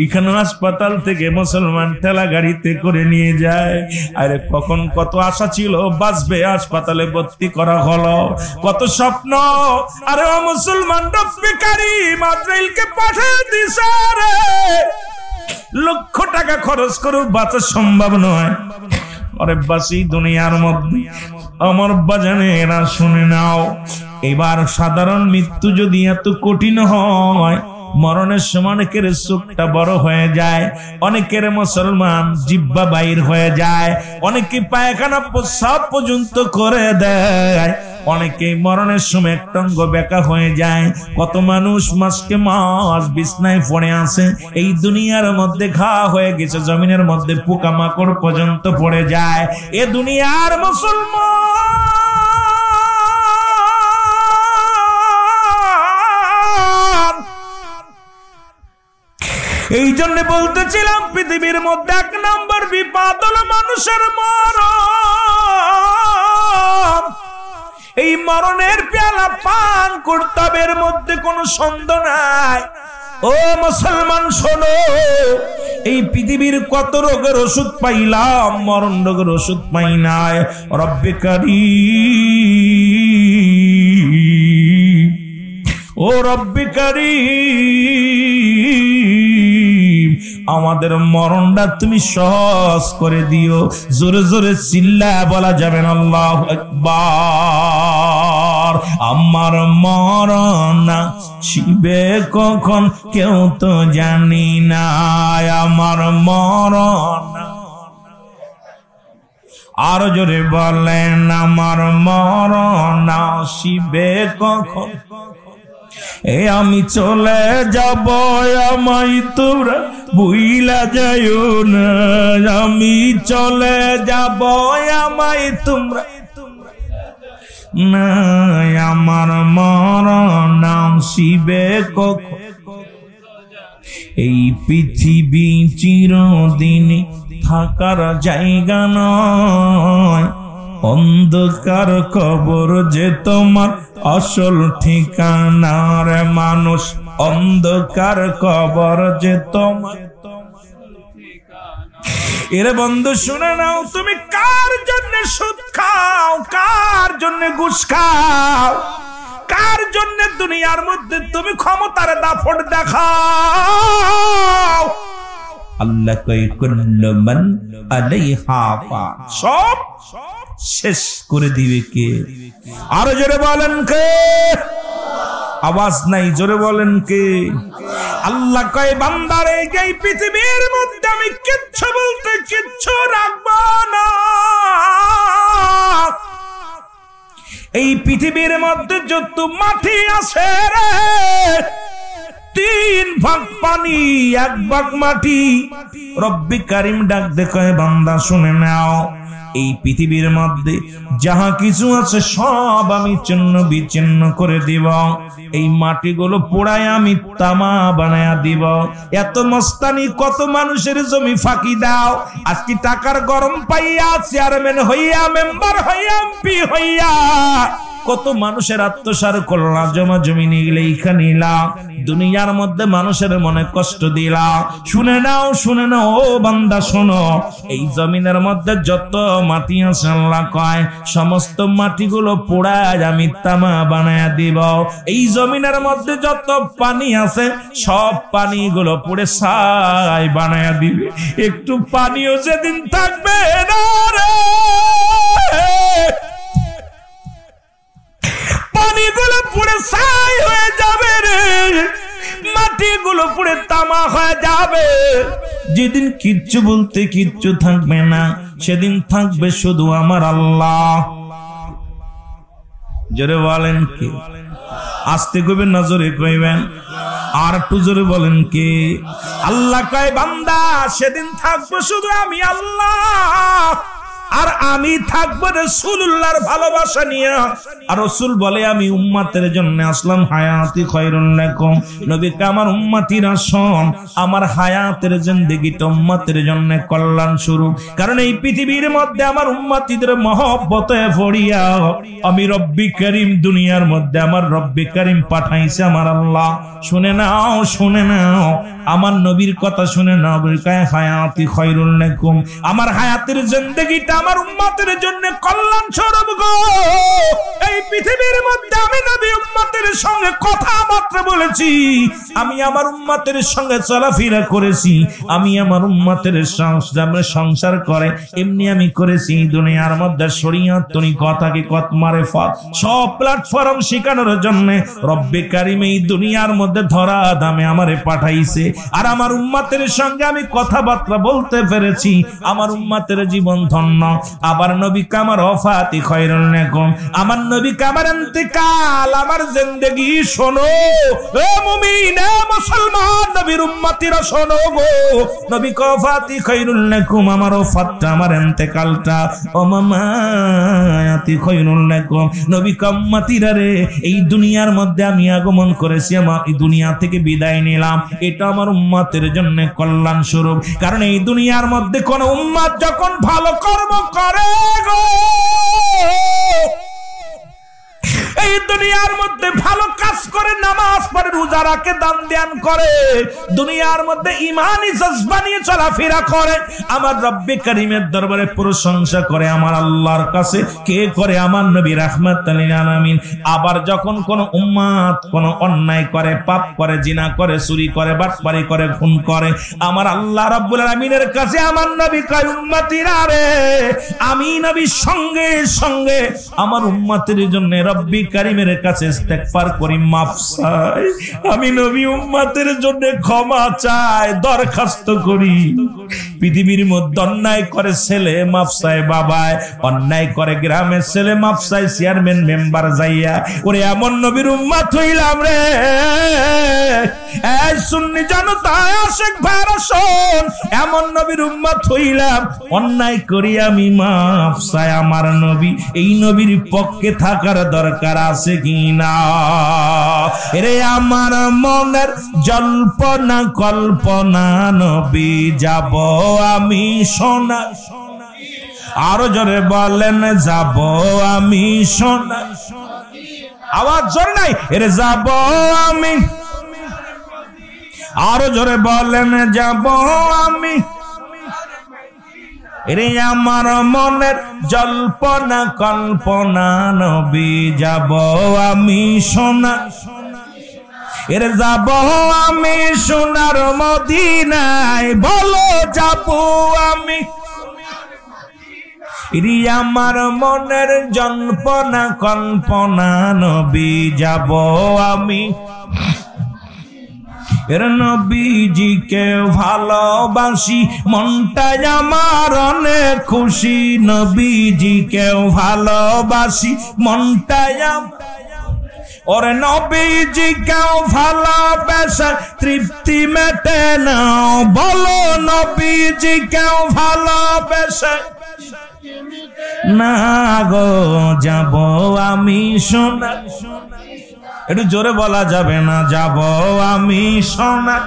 এখানে হাসপাতাল থেকে মুসলমান ঠেলা গাড়িতে করে নিয়ে যায়। আরে কখন কত আশা ছিল বাঁচবে, হাসপাতালে ভর্তি করা হলো, কত স্বপ্ন। আরে ও মুসলমান, রব্বে কারীম আজরাইলকে পাঠিয়ে দিছে রে, লক্ষ টাকা খরচ করে বাঁচা সম্ভব নয়। আরে বাসি দুনিয়ার মধ্যে আমার বাজানেরা শুনে নাও, এবার সাধারণ মৃত্যু যদি এত কঠিন হয়, মরণের সময় অনেকের চোখটা বড় হয়ে যায়, অনেকের মুসলমান জিহ্বা বাইর হয়ে যায়, অনেকে পায়খানা প্রস্রাব পর্যন্ত করে দেয়, অনেকে মরণের সময় একটা অঙ্গ বেঁকা হয়ে যায়। কত মানুষ মাসকে মাস বিছনায় পড়ে আছে, এই দুনিয়ার মধ্যে ঘা হয়ে গেছে, জমিনের মধ্যে পোকামাকড় পর্যন্ত পড়ে যায়। এ দুনিয়ার মুসলমান, এই জন্য বলতেছিলাম পৃথিবীর মধ্যে 1 নম্বর বিপদ হলো মানুষের মরণ। এই মরণের পেয়ালা পান করতে হবে, এর মধ্যে কোনো সন্দেহ নাই। ও মুসলমান শোনো, এই পৃথিবীর কত রোগের ওষুধ পাইলাম, মরণ রোগের ওষুধ পাই নাই। রব্বে কারীম, ও রব্বে কারীম, আমাদের মরণটা তুমি সহজ করে দিও। জোরে জোরে চিল্লায় বলা যাবে না আল্লাহু আকবার। আমার মরণ আসিবে কখন কেউ তো জানি না, আমার মরণ। আর জোরে বলেন, আমার মরণ আসিবে কখন। আমি চলে যাব, আমায় তোমরা ভুইলা যাইও না। আমি চলে যাব, আমায় তোমরা না। আমার মরণ আসিবে কখন। এই পৃথিবী চিরদিন থাকার জায়গা নয়, অন্ধকার কবর যে তোমার আসল ঠিকানা রে মানুষ। অন্ধকার কবর যে তোমার। এরে বন্ধু শুনে নাও, তুমি কার জন্য সুদ খাও, কার জন্য ঘুষ খাও, কার জন্য দুনিয়ার মধ্যে তুমি ক্ষমতার দাপট দেখাও। আল্লাহ কই কুল্লু মান আলাইহা ফান, সব শেষ করে দিবে কে? আরো জোরে বলেন কে? আওয়াজ নাই, জোরে বলেন কে? আল্লাহ কয় বান্দারে, এই পৃথিবীর মধ্যে আমি কিচ্ছু বলতে কিচ্ছু রাখবো না। এই পৃথিবীর মধ্যে যত মাটি আছে রে, 3 ভাগ পানি 1 ভাগ মাটি। রব্বে কারীম ডাক দেখে, বান্দা শুনে নাও, এই পৃথিবীর মধ্যে যাহা কিছু আছে সব আমি চিহ্ন বিচ্ছিন্ন করে দিব। এই মাটিগুলো পোড়ায় আমি তামা বানায়া দিব। এত মস্তানি কত মানুষের জমি ফাঁকি দাও। আজকে টাকার গরম পাইয়া চেয়ারম্যান হইয়া, মেম্বার হইয়া, এমপি হইয়া কত মানুষের আত্মসার করলা, জমা জমি নিয়ে গেলে এইখানে দুনিয়ার মধ্যে মানুষের মনে কষ্ট দিলা। শুনে নাও, শুনে নাও ও বান্দা শোনো, এই জমিনের মধ্যে যত মাটি আছে আল্লাহ কয় সমস্ত মাটিগুলো পোড়ায় আমি তামা বানায়া দিব। এই জমিনের মধ্যে যত পানি আছে সব পানিগুলো পুড়ে ছাই বানায়া দিবে। একটু পানিও যেদিন থাকবে না রে, পানিগুলো পুড়ে ছাই হয়ে যাবে রে, মাটিগুলো পুড়ে তামা হয়ে যাবে। যেদিন কিচ্ছু বলতে কিচ্ছু থাকবে না, সেদিন থাকবে শুধু আমার আল্লাহ। জোরে বলেন কে? আস্তে কইবেন না জোরে কইবেন? আর একটু জোরে বলেন কে? আল্লাহ কয় বান্দা, সেদিন থাকবো শুধু আমি আল্লাহ, আর আমি থাকবো রাসূলুল্লাহর ভালোবাসা নিয়ে। আর রাসূল বলে আমি উম্মতের জন্য আসলাম, হায়াতি খায়রুল লাকুম। নবী কে আমার উম্মতিরা শোন, আমার হায়াতের জিন্দেগিটা উম্মতের জন্য কল্যাণ স্বরূপ। কারণ এই পৃথিবীর মধ্যে আমার উম্মতিদের মহব্বতে পড়িয়া আমি রব্বি কারীম, দুনিয়ার মধ্যে আমার রব্বি কারীম পাঠাইছে আমার আল্লাহ। শুনে নাও, শুনে নাও, আমার নবীর কথা শুনে নাও। হায়াতি খায়রুল লাকুম, আমার হায়াতের জিন্দেগিটা আমার উম্মতের জন্য কল্যাণ স্বরূপ গো। এই পৃথিবীর মধ্যে আমি নবী উম্মতের সঙ্গে কথা মাত্র বলেছি, আমি আমার উম্মতের সঙ্গে চলাফেরা করেছি, আমি আমার উম্মতের সংসার করে এমনি আমি করেছি। দুনিয়ার মধ্যে শরীয়ত তরিকতাকে কত মারেফাত সব প্ল্যাটফর্ম শেখানোর জন্য রব্বে কারীম এই দুনিয়ার মধ্যে ধরা দামে আমারে পাঠাইছে। আর আমার উম্মতের সঙ্গে আমি কথাবার্তা বলতে পেরেছি, আমার উম্মতের জীবন ধন্য। আবার নবী কামার ওফাতি খায়রুল লাকুম, আমার নবী কামার ইন্তেকাল, আমার জিন্দেগি শোনো ও মুমিন, ও মুসলমান, নবীর উম্মতিরা শোনো গো। নবী ওফাতি খায়রুল লাকুম, আমার ওফাতটা, আমার ইন্তেকালটা ও মামায়াতি খায়রুল লাকুম। নবী উম্মতিরা রে, এই দুনিয়ার মধ্যে আমি আগমন করেছি, আমার এই দুনিয়া থেকে বিদায় নিলাম, এটা আমার উম্মতের জন্য কল্যাণ স্বরূপ। কারণ এই দুনিয়ার মধ্যে কোন উম্মত যখন ভালো কর্ম করে গো, মধ্যে ভালো কাজ করে, নামাজ পড়ে, রোজা রাখে, দান ধ্যান করে, দুনিয়ার মধ্যে ঈমানি জজবা নিয়ে চলাফেরা করে, আমার রব্বে কারীমের দরবারে প্রশংসা করে, আমার আল্লাহর কাছে কে করে? আমার নবী রাহমাতুল লিল আলামিন। আবার যখন কোন উম্মত কোন অন্যায় করে, পাপ করে, জিনা করে, চুরি করে, বাটপারি করে, খুন করে, আমার আল্লাহ রাব্বুল আলামিনের কাছে আমার নবী কয়, উম্মতিরা রে, আমি নবী সঙ্গে সঙ্গে আমার উম্মতের জন্য রব্বি কারীমের কাছে ইস্তেগফার করি, মাফ চাই। আমি নবী উম্মতের জন্য ক্ষমা চাই, দরখাস্ত করি। পৃথিবীর মধ্যে অন্যায় করে ছেলে মাফ চায় বাবায়, অন্যায় করে গ্রামের ছেলে মাফ চায় চেয়ারম্যান মেম্বার যাইয়া। ওরে এমন নবীর উম্মত হইলাম রে। এই সুন্নি জনতা, আশিক ভাইরা শোন, এমন নবীর উম্মত হইলাম, অন্যায় করি আমি মাফ চাই আমার নবী। এই নবীর পক্ষে থাকার দরকার আছে কিনা? রে আমার মনের জল্পনা কল্পনা নবী যাব আমি সোনা। আরো জোরে বলেন, যাব আমি সোনা। আওয়াজ জোরে নাই, এরে যাব আমি। আরো জোরে বলেন, যাব আমি। রে আমার মনের জল্পনা কল্পনা নবী যাব আমি সোনা। এর যাব আমি সোনার মদিনায়, বলো যাব আমি। রে আমার মনের জল্পনা কল্পনা নবী যাব আমি। এর নবীজিকে ভালোবাসি, মনটাই আমার অনেক খুশি। নবীজিকে ভালোবাসি, মনটাই ওরে নবীজিকে ভালোবাসা তৃপ্তি মেটে না, বলো নবীজিকে ভালোবাসা না গো যাব আমি সোনা। একটু জোরে বলা যাবে না? যাব আমি সোনা।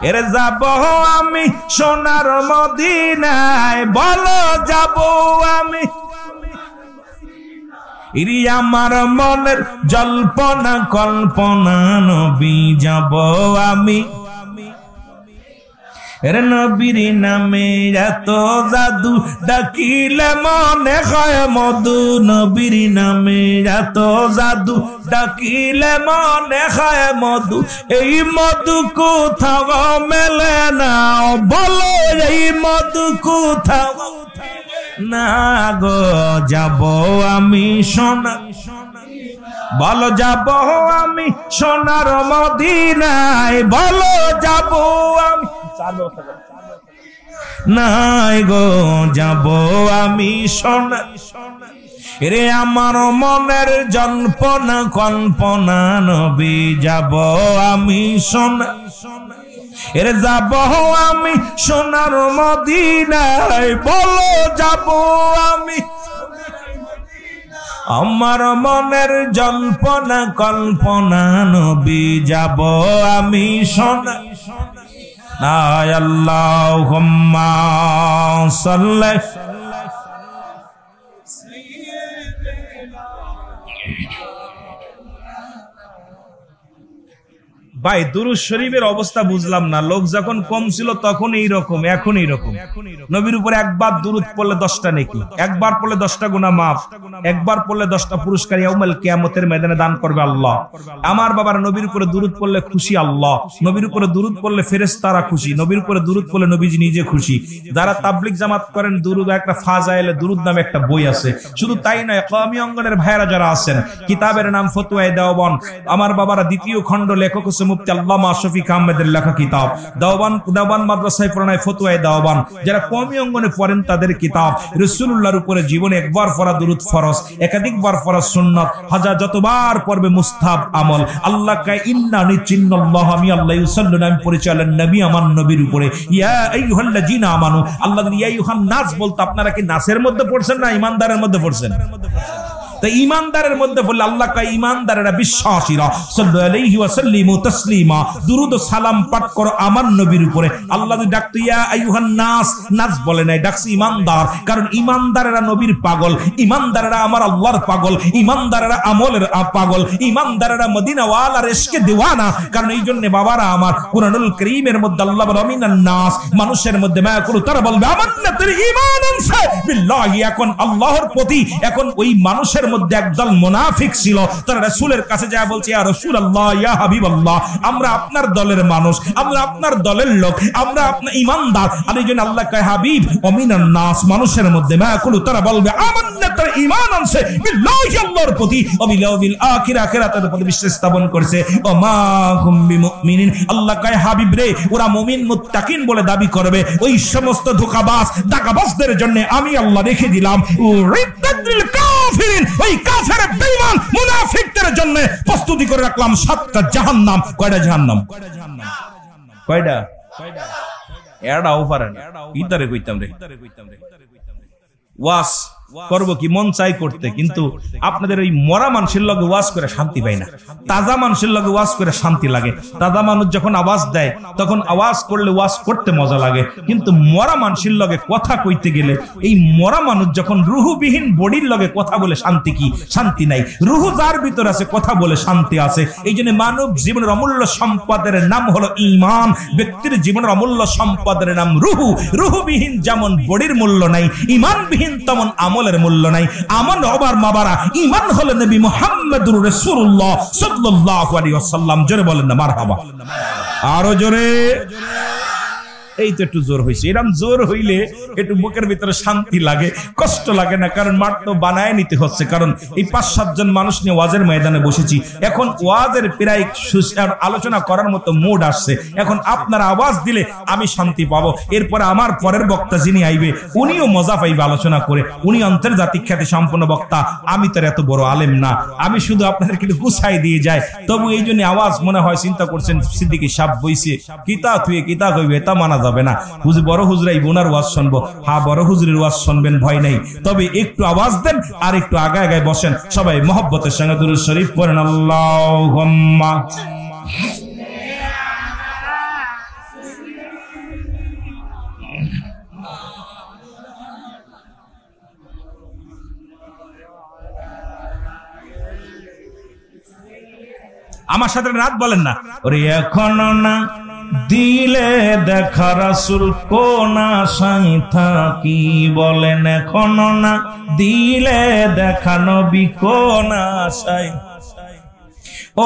এরে যাব আমি সোনার মদিনায়, বলো যাব আমি। ইরি আমার মনের জল্পনা কল্পনা নবী যাব আমি। এর নবীর নামে এত জাদু, ডাকিলে মনে হয় মধু। নবীর নামে এত জাদু, ডাকিলে মনে হয় মধু। এই মধু কোথাও মেলে না, বলো এই মধু কোথাও না গো যাব আমি সোনা। বলো যাব আমি সোনার মদিনায়, বলো যাব আমি। নাই গো যাব আমি সোনা। রে আমার মনের জল্পনা কল্পনা নবী যাব আমি সোনা। এর যাব আমি সোনার মদিনায়, বলো যাব আমি। আমার মনের জল্পনা কল্পনা নবী যাব আমি সোনা। আল্লাহুম্মা সাল্লি ভাই দুরূদ শরীফের অবস্থা বুঝলাম না। লোক যখন কম ছিল তখন এই রকম, এখন এই রকম। নবীর উপরে একবার দুরূদ পড়লে 10টা নেকি, একবার পড়লে 10টা গুনাহ মাফ, একবার পড়লে 10টা পুরস্কার ইয়াউমুল কিয়ামতের ময়দানে দান করবে আল্লাহ। আমার বাবার নবীর উপরে দুরূদ পড়লে খুশি আল্লাহ, নবীর উপরে দুরূদ পড়লে ফেরেশতারা খুশি, নবীর উপরে দুরূদ পড়লে নবীজি নিজে খুশি। যারা তাবলীগ জামাত করেন, দুরূদ একটা ফাজাইলে দুরূদ নামে একটা বই আছে। শুধু তাই নয়, কওমি অঙ্গনের ভাইরা যারা আছেন, কিতাবের নাম ফতোয়ায়ে দেওবন। আমার বাবারা দ্বিতীয় খণ্ড, লেখক মুফতি আল্লামা শফিক আহমেদের লেখা কিতাব। দেওবান মাদ্রাসায় পড়ায় ফতোয়ায়ে দেওবান। যারা কওমি অঙ্গনে পড়েন তাদের কিতাব। রাসূলুল্লাহর উপরে জীবনে একবার পড়া দুরূদ ফরজ, একাধিকবার পড়া সুন্নাত, হাজার যতবার পড়বে মুস্তাহাব আমল। আল্লাহ কয় ইন্না নিচিন্নাল্লাহ, আমি আল্লাহ ইউসাল্লুনা, আমি পরিচালন নবী আমার নবীর উপরে। ইয়া আইয়ুহাল্লাযিনা আমানু, আল্লাহ ইয়া আইয়ুহান নাস বলতে আপনারা কি নাসের মধ্যে পড়ছেন না ইমানদারের মধ্যে পড়ছেন? তো ঈমানদারের মধ্যে বললে আল্লাহ কয় ঈমানদারেরা বিশ্বাসীরা সাল্লাল্লাহু আলাইহি ওয়া সাল্লিমু তাসলিমা দুরুদ ও সালাম পাঠ করো আমার নবীর উপরে। আল্লাহ ডাকতো ইয়া আইয়ুহান নাস, নাস বলে নাই, ডাকছে ঈমানদার, কারণ ঈমানদারেরা নবীর পাগল, ঈমানদারেরা আমার আল্লাহর পাগল, ঈমানদারেরা আমলের পাগল, ঈমানদারেরা মদিনা ওয়ালার ইশকে দিওয়ানা। কারণ এই জন্য বাবারা আমার কুরআনুল কারীমের মধ্যে আল্লাহ বলে মিনান নাস, মানুষের মধ্যে মা কুরু তারা বলবে আমান্নাতুল ঈমান আনসা বিল্লাহি। এখন আল্লাহর প্রতি এখন ওই মানুষের মধ্যে একদল মুনাফিক ছিল, তারা রাসূলের কাছে যায় বলছে ইয়া রাসূলুল্লাহ ইয়া হাবিবাল্লাহ, আমরা আপনার দলের মানুষ, আমরা আপনার দলের লোক, আমরা আপনার ঈমানদার। আর এই জন্য আল্লাহ কয় হাবিব মিনান নাস, মানুষের মধ্যে মা কুরু তারা বলবে আমান্নাতুল ঈমান আনসা বিল্লাহি, আল্লাহর প্রতি ও বিল ইয়াউমিল আখির, আখিরাতের প্রতি বিশ্বাস স্থাপন করছে। ও মা হুম বিমুমিনিন, আল্লাহ কয় হাবিব রে ওরা মুমিন মুত্তাকিন বলে দাবি করবে, ওই সমস্ত ধোঁকাবাজ দাগাবাজদের জন্য আমি আল্লাহ রেখে দিলাম উরিদ্দাতুল কাফিরিন, ওই কাফের বেঈমান মুনাফিকদের জন্য প্রস্তুতি করে রাখলাম 7টা জাহান্নাম। কয়টা জাহান্নাম? কয়টা? এটাও পারেন ইতারে কইতাম রে, ওয়াস করবো কি মন চাই করতে, কিন্তু আপনাদের ওই মরা মানুষের লগে ওয়াজ করে শান্তি পাই না, তাজা মানুষের লগে ওয়াজ করে শান্তি লাগে। তাজা মানুষ যখন আওয়াজ দেয় তখন আওয়াজ করলে ওয়াজ করতে মজা লাগে, কিন্তু মরা মানুষের লগে কথা কইতে গেলে এই মরা মানুষ যখন রুহুবিহীন বডির লগে কথা বলে শান্তি কি? শান্তি নাই। রুহু যার ভিতর আছে কথা বলে শান্তি আছে। এই জন্য মানব জীবনের অমূল্য সম্পদের নাম হলো ঈমান, ব্যক্তির জীবনের অমূল্য সম্পদের নাম রুহু। রুহুবিহীন যেমন বডির মূল্য নাই, ঈমানবিহীন তেমন আমলের মূল্য নাই। আমল হবার মাবারা, ঈমান হলো নবী মুহাম্মদুর রাসূলুল্লাহ সাল্লাল্লাহু আলাইহি ওয়াসাল্লাম। জোরে বলেন না মারহাবা, আরো জোরে। এই তো একটু জোর হয়েছে, এরকম জোর হইলে একটু বুকের ভিতরে শান্তি লাগে, কষ্ট লাগে না, কারণ মাঠ তো বানায় নিতে হচ্ছে। কারণ এই 5-7 জন মানুষ নিয়ে ওয়াজের ময়দানে বসেছি, এখন ওয়াজের প্রায় আলোচনা করার মতো মুড আসছে। এখন আপনারা আওয়াজ দিলে আমি শান্তি পাবো, এরপরে আমার পরের বক্তা যিনি আইবে উনিও মজা পাইবে আলোচনা করে, উনি আন্তর্জাতিক খ্যাতি সম্পন্ন বক্তা। আমি তো এত বড় আলেম না, আমি শুধু আপনাদেরকে গুছাই দিয়ে যাই। তবু এই জন্য আওয়াজ মনে হয় চিন্তা করছেন সিদ্দিকী সাহেব বইছে কিতা থুয়ে কিতা কইবে তা মানা যাবে না। হুজুর বড় হুজরাই বোনার ওয়াজ শুনবো, হ্যাঁ বড় হুজুরের ওয়াজ শুনবেন, ভয় নেই। তবে একটু আওয়াজ দেন আর একটু আগায় আগায় বসেন। সবাই মহব্বতের সঙ্গে দুরূদ শরীফ পড়েন আল্লাহুম্মা। আমার সাথে রাত বলেন না, ওরে এখনো না দিলে দেখা রাসূল কোন আশায় থাকি, বলেন এখনো না দিলে দেখা নবী কোন আশায়।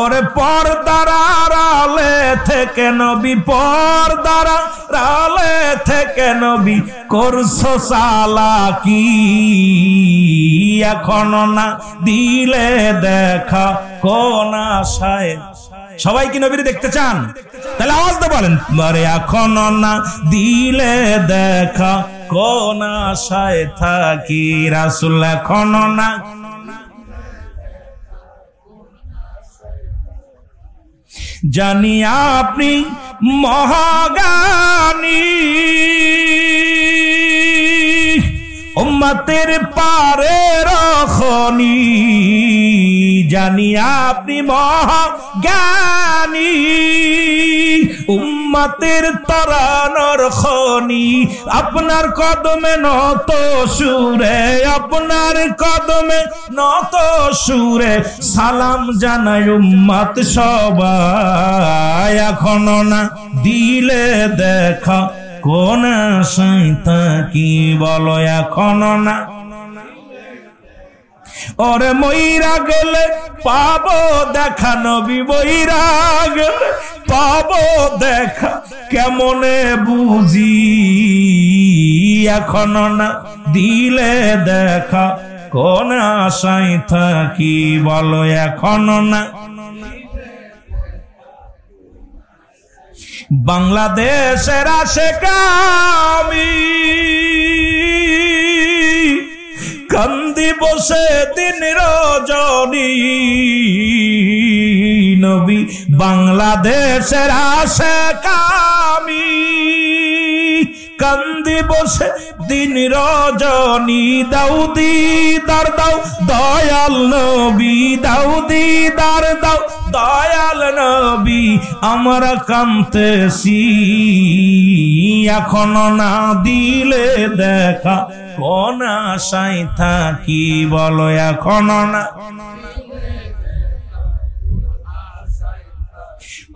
ওরে পর্দার আড়ালে থেকে নবী, পর্দার আড়ালে থেকে নবী করছো চালাকি, এখনো না দিলে দেখা কোন আশায়। সবাই কি নবীর দেখতে চান? তাহলে আওয়াজ দিয়ে বলেন, আরে এখনো না দিলে দেখা কোন আশায় থাকি, রাসূল এখনো না। জানি আপনি মহাজ্ঞানী, উম্মতের পারের খনি, জানি আপনি মহাজ্ঞানী, উম্মতের তারানোর খনি। আপনার কদমে নত সুরে, আপনার কদমে নত সুরে সালাম জানাই উম্মত সবাই, এখনো না দিলে দেখা কোন আশায় থাকি, বলো এখনো না। ওরে মইরা গেলে পাবো দেখা নবী, মইরা গেলে পাবো দেখা কেমনে বুঝি, এখনো না দিলে দেখা কোন আশায় থাকি, বলো এখনো না। বাংলাদেশের আশেক আমি কান্দি বসে দিন রজনী, নবী বাংলাদেশের আশেক আমি কান্দি বসে দিন রজনী দাও দিদার দাও দয়াল নবী দাও দিদার দাও দয়াল নবী আমরা কাঁদতেছি এখনো না দিলে দেখা কোন আশায় থাকি বলো এখনো না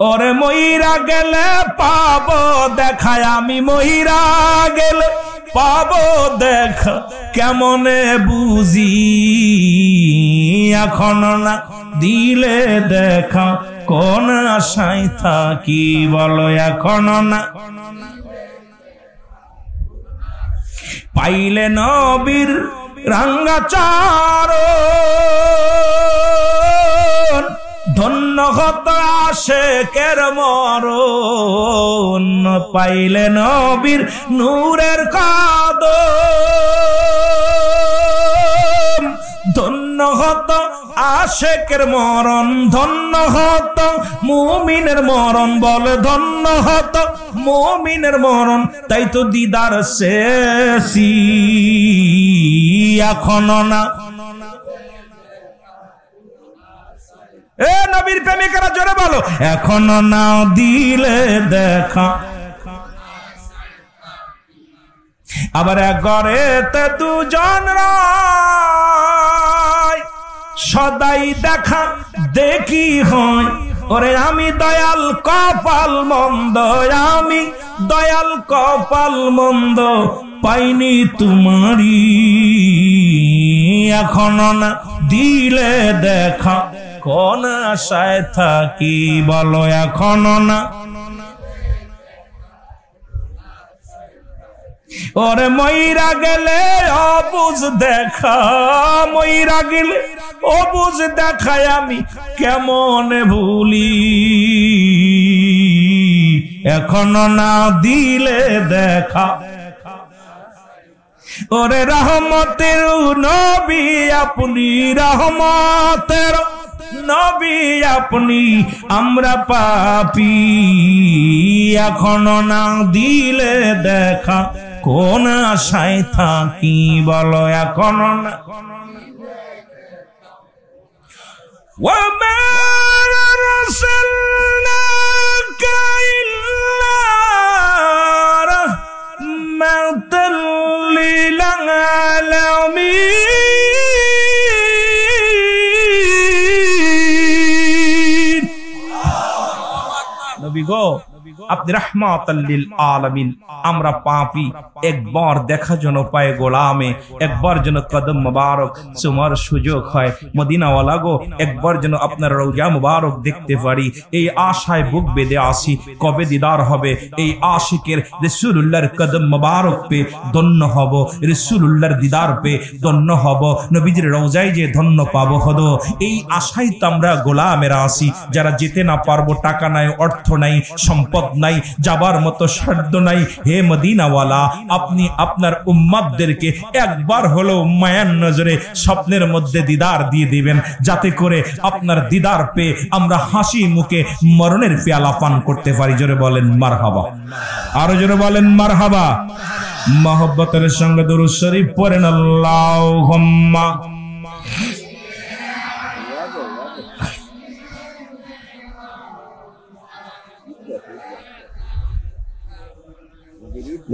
ওরে মইরা গেলে পাবো দেখায় আমি মইরা গেলে পাবো দেখা কেমনে বুঝি এখনো না দিলে দেখা কোন আশায় থাকি বলো এখনো না পাইলে নবীর রাঙ্গাচারণ ধন্য হত আশেকের মরণ পাইলে নবীর নূরের কদম ধন্য হত আশেকের মরণ ধন্য হত মুমিনের মরণ বলে ধন্য হত মুমিনের মরণ তাই তো দিদার শেষি এখনো না এ নবীর প্রেমিকেরা জোরে বলো এখনো না দিলে দেখা আবার এক ঘরেতে দুজন সদাই দেখা দেখি হয় ওরে আমি দয়াল কপাল মন্দ আমি দয়াল কপাল মন্দ পাইনি তোমারি এখনো না দিলে দেখা কোন আশায় থাকি বলো এখনো না ওরে মইরা গেলে অবুঝ দেখা মইরা গেলে অবুঝ দেখায় আমি কেমন ভুলি এখনো না দিলে দেখা ওরে রহমতের নবী আপনি রহমতের নবী আপনি আমরা পাপী এখনো না দিলে দেখা কোন আশায় থাকি বলো এখনো না وما أرسلناك إلا رحمة للعالمين নবী গো আপনি রাহমাতাল লিল আলামিন আমরা পাপী একবার দেখার জন্য পায়ে গোলামে একবার যেন কদম মুবারক তোমার সুযোগ হয় মদিনা ওয়ালা গো একবার যেন আপনার রওজা মুবারক দেখতে পারি এই আশায় বুক বেঁধে আসি কবে দিদার হবে এই আশিকের রাসূলুল্লাহর কদম মুবারক পে ধন্য হব রাসূলুল্লাহর দিদার পে ধন্য হব নবীজির রওজায় যে ধন্য পাবো হলো এই আশায় তো আমরা গোলামেরা আসি যারা যেতে না পারবো টাকা নাই অর্থ নাই সম্পদ নাই যাবার মতো সাধ্য নাই হে মদিনাওয়ালা আপনি আপনার উম্মতদেরকে একবার হলো মায়ার নজরে স্বপ্নের মধ্যে দিদার দিয়ে দিবেন যাতে করে আপনার দিদার পেয়ে আমরা হাসি মুখে মরণের পেয়ালা পান করতে পারি জোরে বলেন মারহাবা আরো জোরে বলেন মারহাবা মহব্বতের সঙ্গে দুরূদ শরীফ পড়েন আল্লাহুম্মা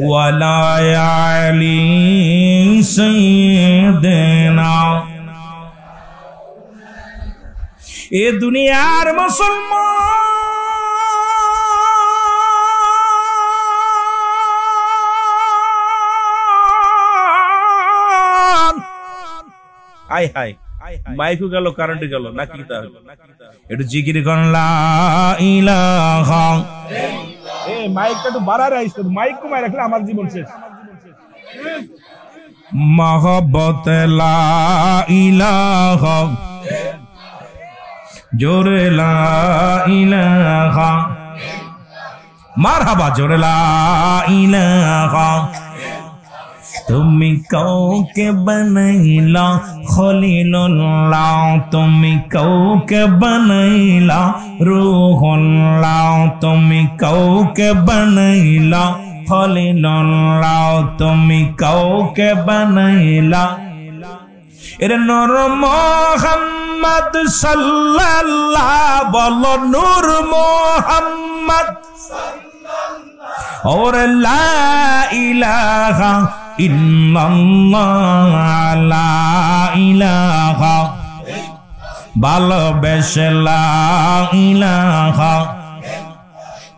ওয়ালা আলি সাইয়্যিদিনা এ দুনিয়ার মুসলমান আয় হায় মাইকু গেল কারেন্ট গেল নাকি তাহলে একটু জিকির করুন লা ইলাহা মাইকটা একটু বাড়ায় রাখছ মাইক কমায় রাখলে আমার জীবন শেষ মহব্বত লা ইলাহা জোরে লা ইলাহা মারহাবা জোরে লা ইলাহা তুমি কাউকে বানাইলা খলিলুল্লাহ তুমি কাউকে বানাইলা রূহুল্লাহ তুমি কাউকে বানাইলা খলিলুল্লাহ তুমি কাউকে বানাইলা এর নূর মুহাম্মদ সাল্লাল্লাহ বলো নূর মুহাম্মদ और ला इलाहा इल्लल्लाह ला इलाहा ভালোবেসে লা ইলাহা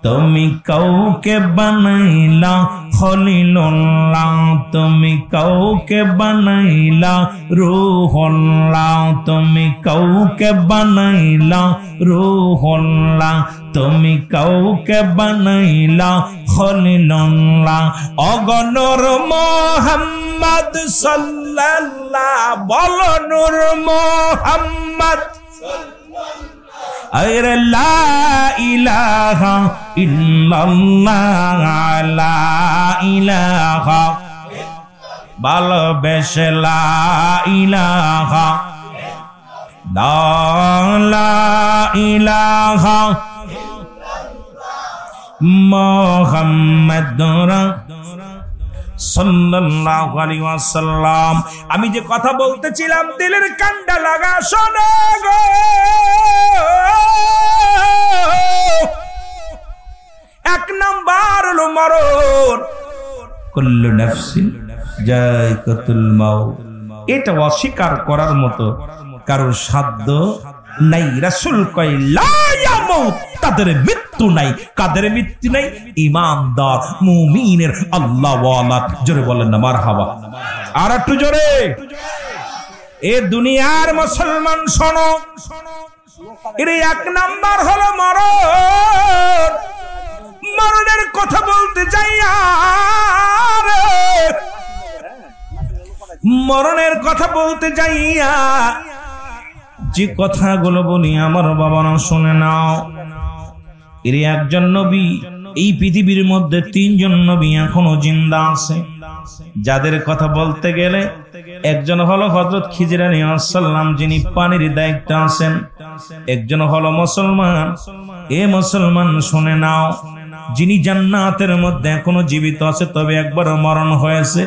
তুমি কাউকে বানাইলা খলিলুল্লাহ তুমি কাউকে বানাইলা রূহুল্লাহ তুমি কাউকে বানাইলা রূহুল্লাহ তুমি কাউকে বানাইলা খলিলুল্লাহ ওগো নূর মুহাম্মদ সাল্লাল্লাহ বলো নূর মুহাম্মদ আর লা ইলাহা ইল্লাল্লাহ লা ইলাহা ভালোবেসে লা ইলাহা লা ইলাহা মুহাম্মাদুর সাল্লাল্লাহু আলাইহি ওয়াসাল্লাম। আমি যে কথা বলতেছিলাম দিলের কান্ডা লাগা শোনো গো। এক নাম্বার হলো মরণ, কুল্লু নাফসিন যায়কাতুল মাউত। এটা অস্বীকার করার মতো কারোর সাধ্য নাই। রাসূল কয় লা ইয়ামুত, তাদের মৃত্যু নাই। কাদের মৃত্যু নাই? ঈমানদার মুমিনের আল্লাহ ওয়ালা। জোরে বলেন না মারহাবা। আর একটু জোরে। এ দুনিয়ার মুসলমান শোনো, এর এক নাম্বার হলো মরণ। মরণের কথা বলতে চাই, আর মরণের কথা বলতে যাইয়া যে কথাগুলো বলি আমার বাবা না শুনে নাও। এর একজন নবী, এই পৃথিবীর মধ্যে তিনজন নবী এখনো জিন্দা আছে, যাদের কথা বলতে গেলে একজন হলো হযরত খিজির আলাইহিস সালাম, যিনি পানির দায়িত্বে আছেন। একজন হলো মুসলমান। এ মুসলমান শুনে নাও, যিনি জান্নাতের মধ্যে এখনো জীবিত আছে, তবে একবার মরণ হয়েছে,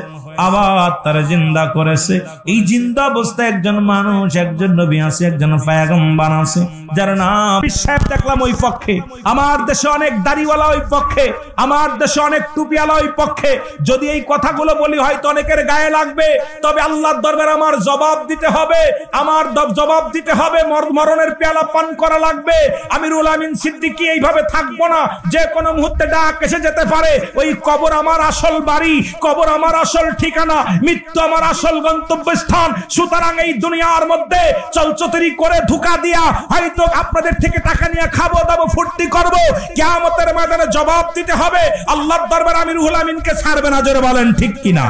আবার তারা জিন্দা করেছে। এই জিন্দা অবস্থায় একজন মানুষ, একজন নবী আছে, একজন পয়গম্বর আছে, যার নাম সাহেব দেখলাম ওই পক্ষে। আমার দেশে অনেক দাড়িওয়ালা ওই পক্ষে, আমার দেশে অনেক টুপিওয়ালা ওই পক্ষে। যদি এই কথাগুলো বলি হয়তো অনেকের গায়ে লাগবে, তবে আল্লাহর দরবারে আমার জবাব দিতে হবে। আমার জবাব দিতে হবে, মরণের পেয়ালা পান করা লাগবে। আমিরুল আমিন সিদ্দিকী এইভাবে থাকবো না, যে কোনো মুহূর্তে ডাক এসে যেতে পারে। ওই কবর আমার আসল বাড়ি, কবর আমার আসল ঠিকানা, মৃত্যু আমার আসল গন্তব্যস্থান। সুতরাং এই দুনিয়ার মধ্যে চলচতরি করে ধোঁকা দিয়া হয়তো আপনাদের থেকে টাকা নিয়ে খাবো দাবো ফুর্তি করবো, কিয়ামতের ময়দানে জবাব দিতে হবে। আল্লাহর দরবারে আমিরুল আমিনকে ছাড়বে না। জোরে বলেন ঠিক কিনা,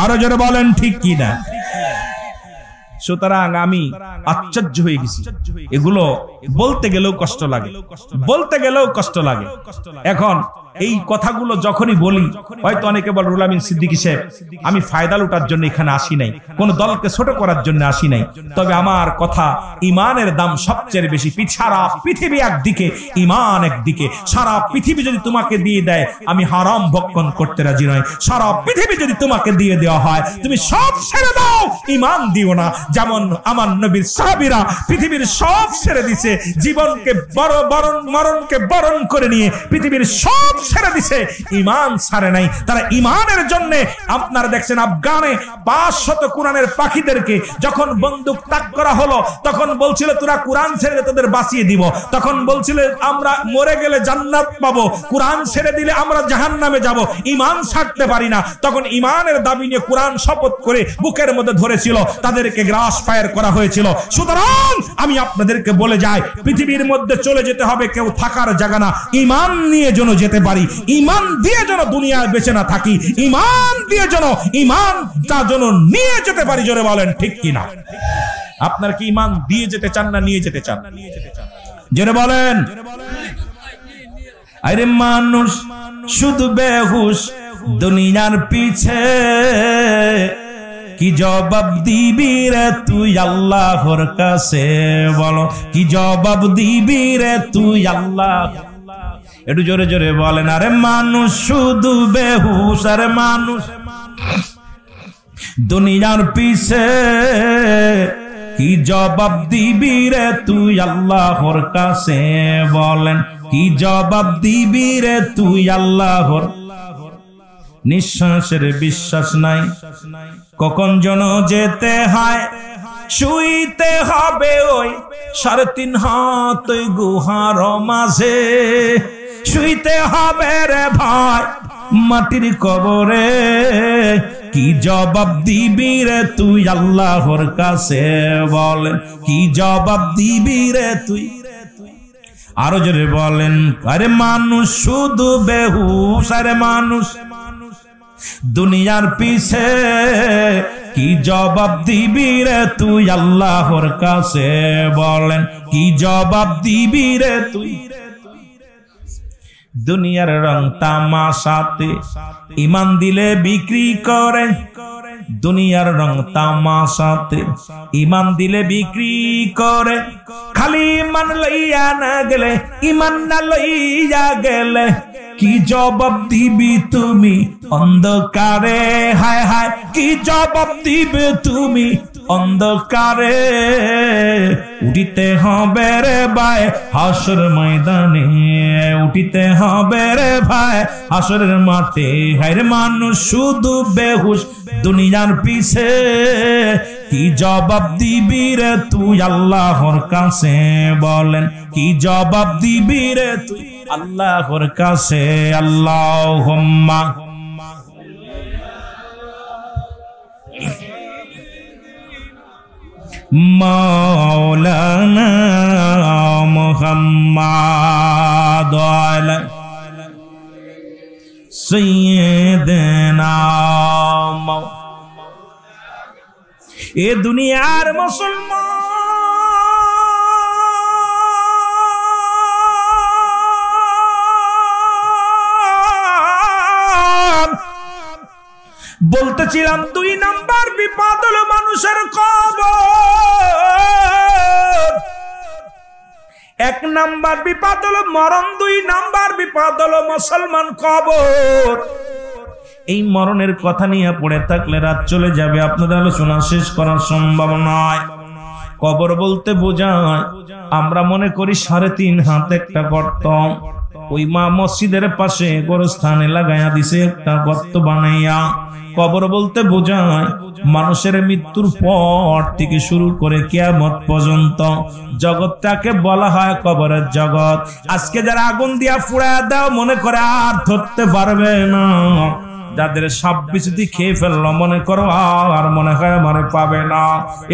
আরো জোরে বলেন ঠিক কিনা। সুতরাং আমি আশ্চর্য হয়ে গেছি, এগুলো বলতে গেলেও কষ্ট লাগে, বলতে গেলেও কষ্ট লাগে। এখন এই কথাগুলো যখনই বলি হয়তো অনেকে বল রুহুল আমিন সিদ্দিকী সাহেব আমি ফায়দা লুটার জন্য এখানে আসি নাই, কোন দলকে ছোট করার জন্য আসি নাই। তবে আমার কথা, ইমানের দাম সবচেয়ে বেশি। সারা পৃথিবী একদিকে, ইমান একদিকে। সারা পৃথিবী যদি তোমাকে দিয়ে দেয়, আমি হারাম ভক্ষণ করতে রাজি নই। সারা পৃথিবী যদি তোমাকে দিয়ে দেওয়া হয়, তুমি সব ছেড়ে দাও, ইমান দিও না। যেমন আমার নবীর সাহাবীরা পৃথিবীর সব ছেড়ে দিছে, জীবনকে মরণকে বরণ করে নিয়ে পৃথিবীর সব ছেড়ে দিছে, ইমান ছাড়ে নাই। তারা ইমানের জন্য, আপনারা দেখছেন আফগানে 500 কোরআনের পাখিদেরকে যখন বন্দুক তাক করা হলো, তখন বলছিল তোরা কোরআন ছেড়ে তোদের বাঁচিয়ে দিব। তখন বলছিল আমরা মরে গেলে জান্নাত পাবো, কোরআন ছেড়ে দিলে আমরা জাহান্নামে যাব, ইমান ছাড়তে পারি না। তখন ইমানের দাবি নিয়ে কোরআন শপথ করে বুকের মধ্যে ধরেছিল, তাদেরকে গ্রাস ফায়ার করা হয়েছিল। সুতরাং আমি আপনাদেরকে বলে যাই, পৃথিবীর মধ্যে চলে যেতে হবে, কেউ থাকার জায়গা না। ইমান নিয়ে যেন যেতে পারি, ইমান দিয়ে যেন দুনিয়ায় বেঁচে না থাকি, ইমান দিয়ে যেন ইমানটা যেন নিয়ে যেতে পারি। জোরে বলেন ঠিক কিনা। আপনার কি ইমান দিয়ে যেতে চান না নিয়ে যেতে চান? জোরে বলেন। আরে মানুষ শুধু বেহুশ দুনিয়ার পিছে, কি জবাব দিবি রে তুই আল্লাহর কাছে? বলো কি জবাব দিবি রে তুই আল্লাহ? একটু জোরে জোরে বলেন। আরে মানুষ শুধু বেহুশ, আরে মানুষ দুনিয়ার পিছে কি জবাব দিবি রে তুই আল্লাহর কাছে, বলেন কি জবাব দিবি রে তুই আল্লাহর। নিঃশ্বাসের বিশ্বাস নাই, কখন যেন যেতে হয়, শুইতে হবে ওই 3.5 হাত ওই গুহার মাঝে, শুইতে হবে রে ভাই মাটির কবরে, কি জবাব দিবি রে তুই আল্লাহর কাছে, বলেন কি জবাব দিবি রে তুই। আরো জোরে বলেন। আরে মানুষ শুধু বেহুশ, আরে মানুষ দুনিয়ার পিছে কি জবাব দিবি রে তুই আল্লাহর কাছে, বলেন কি জবাব দিবি রে তুই। দুনিয়ার রং তামাশাতে ইমান দিলে বিক্রি করে, দুনিয়ার রং তামাশাতে ইমান দিলে বিক্রি করে, খালি ইমান লইয়া না গেলে, ইমান না লইয়া গেলে কি জবাব দিবি তুমি অন্ধকারে, হায় হায় কি জবাব দিবে তুমি অন্ধকারে। উঠিতে হবে রে ভাই হাসর ময়দানে, উঠিতে হবে রে ভাই হাসরের মাঠে। হায় রে মানুষ শুধু বেহুশ দুনিয়ার পিছে, কি জবাব দিবি রে তুই আল্লাহর কাছে, বলেন কি জবাব দিবি রে তুই আল্লাহর কাছে। আল্লাহুম্মা মাওলানা মুহাম্মাদ আলা সাইয়্যিদিনা। এ দুনিয়ার মুসলমান, বলতেছিলাম 2 নাম্বার বিপদ হলো মানুষের কবর। 1 নাম্বার বিপদ হলো মরণ, 2 নাম্বার বিপদ হলো মুসলমান কবর। এই মরণের কথা নিয়ে পড়ে থাকলে রাত চলে যাবে, আপনাদের আলোচনা শেষ করা সম্ভব নয়। কবর বলতে বোঝায়, আমরা মনে করি 3.5 হাত একটা গর্ত, ওই মা মসজিদের পাশে গোরস্থানে লাগাইয়া দিছে একটা গর্ত বানাইয়া। কবর বলতে বোঝায় মানুষের মৃত্যুর পর থেকে শুরু করে কিয়ামত পর্যন্ত জগৎটাকে বলা হয় কবরের জগৎ। আজকে যারা আগুন দিয়া পুড়ায়া দাও মনে করে আর ধরতে পারবে না, যাদের সাপ বিছুতি খেয়ে ফেললো মনে করো আর মনে হয় মানে পাবে না।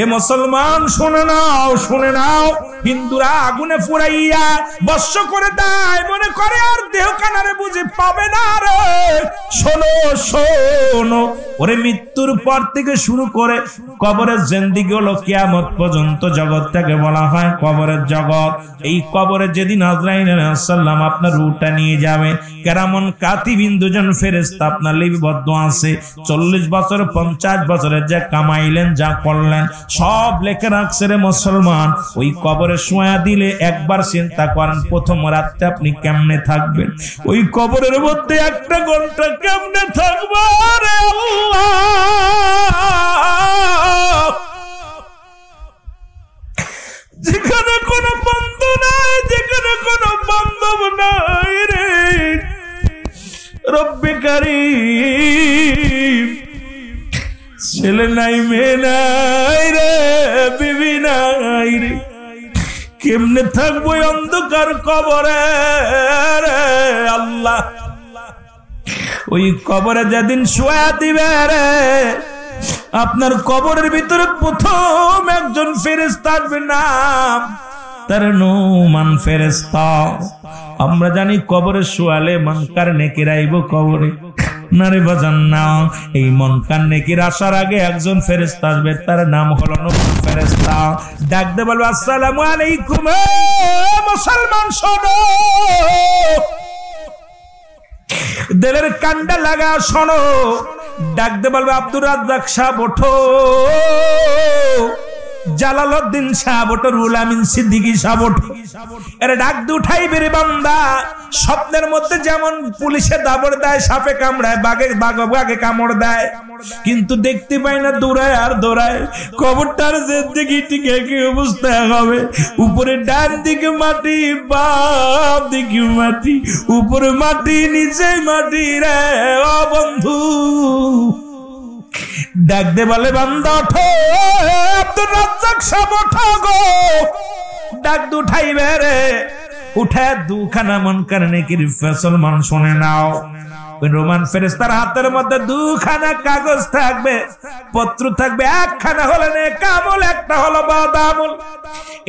এ মুসলমান শুনে নাও, শুনে নাও, হিন্দুরা আগুনে পুড়াইয়া বর্ষ করে দেয়, মনে করে আর দেহ কানারে বুঝি পাবে না রে। শোনো শোনো, ওরে মৃত্যুর পর থেকে শুরু করে কবরের জিন্দেগি হলো কিয়ামত পর্যন্ত জগৎটাকে বলা হয় কবরের জগৎ। এই কবরে যেদিন আজরাইল আলাইহিস সালাম আপনার রূহটা নিয়ে যাবে, কেরামন কাতিবিন 2 জন ফেরেশতা আপনার লিপিবদ্ধ আছে। 40 বছর 50 বছরের যা কামাইলেন, যা করলেন সব লেখে রাখছে রে মুসলমান। ওই কবরে শোয়া দিলে একবার চিন্তা করেন প্রথম রাতে আপনি কেমনে থাকবেন, ওই কবরের মধ্যে 1 ঘন্টা কেমনে থাকবো রে আল্লাহ। যেখানে কোনো বন্ধু নাই, যেখানে কোনো বান্ধব নাই রে রব্বে কারীম, ছেলে নাই মেয়ে নাই রে, বিবি নাই রে, কেমনে থাকবো অন্ধকার কবরে রে আল্লাহ। ওই কবরে যেদিন শোয়া দিবে রে, আপনার কবরের ভিতরে প্রথম একজন ফেরেশতা আসবে, নাম তার নুমান ফেরেশতা। আমরা জানি কবরে শোয়ালে মনকার নেকির আইব কবরে, না রে বাজান না। এই মনকার নেকির আসার আগে একজন ফেরেশতা আসবে, তার নাম হলো নুমান ফেরেশতা। ডাক দে বলবে আসসালামু আলাইকুম মুসলমান শোনো, দিলের কান্ডা লাগা শোনো। ডাক দে বলবে আব্দুর রাজ্জাক সাহেব ওঠো, জালালউদ্দিন সাবট, রুহুল আমিন সিদ্দিকী সাবট, এর ডাক দে উঠাইবে রে বান্দা। স্বপ্নের মধ্যে যেমন পুলিশে দাবড় দেয়, সাপে কামড়ায়, বাঘে কামড় দেয়, কিন্তু দেখতে পাই না, দৌড়ায় আর দৌড়ায়। কবরটার জিন্দেগি টিকে কি অবস্থা হবে? উপরে ডান দিকে মাটি, বাম দিকে মাটি, উপরে মাটি, নিচে মাটি রে ও বন্ধু। ডাক দে বলে বান্দা ওঠো, আব্দুর রাজ্জাক সাহেব ওঠো গো। ডাক দে উঠাইবে রে, উঠে দুখানা মুনকার নেকির ফয়সালা শুনে নাও। ওই রোমান ফেরেশতার হাতের মধ্যে দুখানা কাগজ থাকবে, পত্র থাকবে। একখানা হলো নেক আমল, একটা হলো বদ আমল।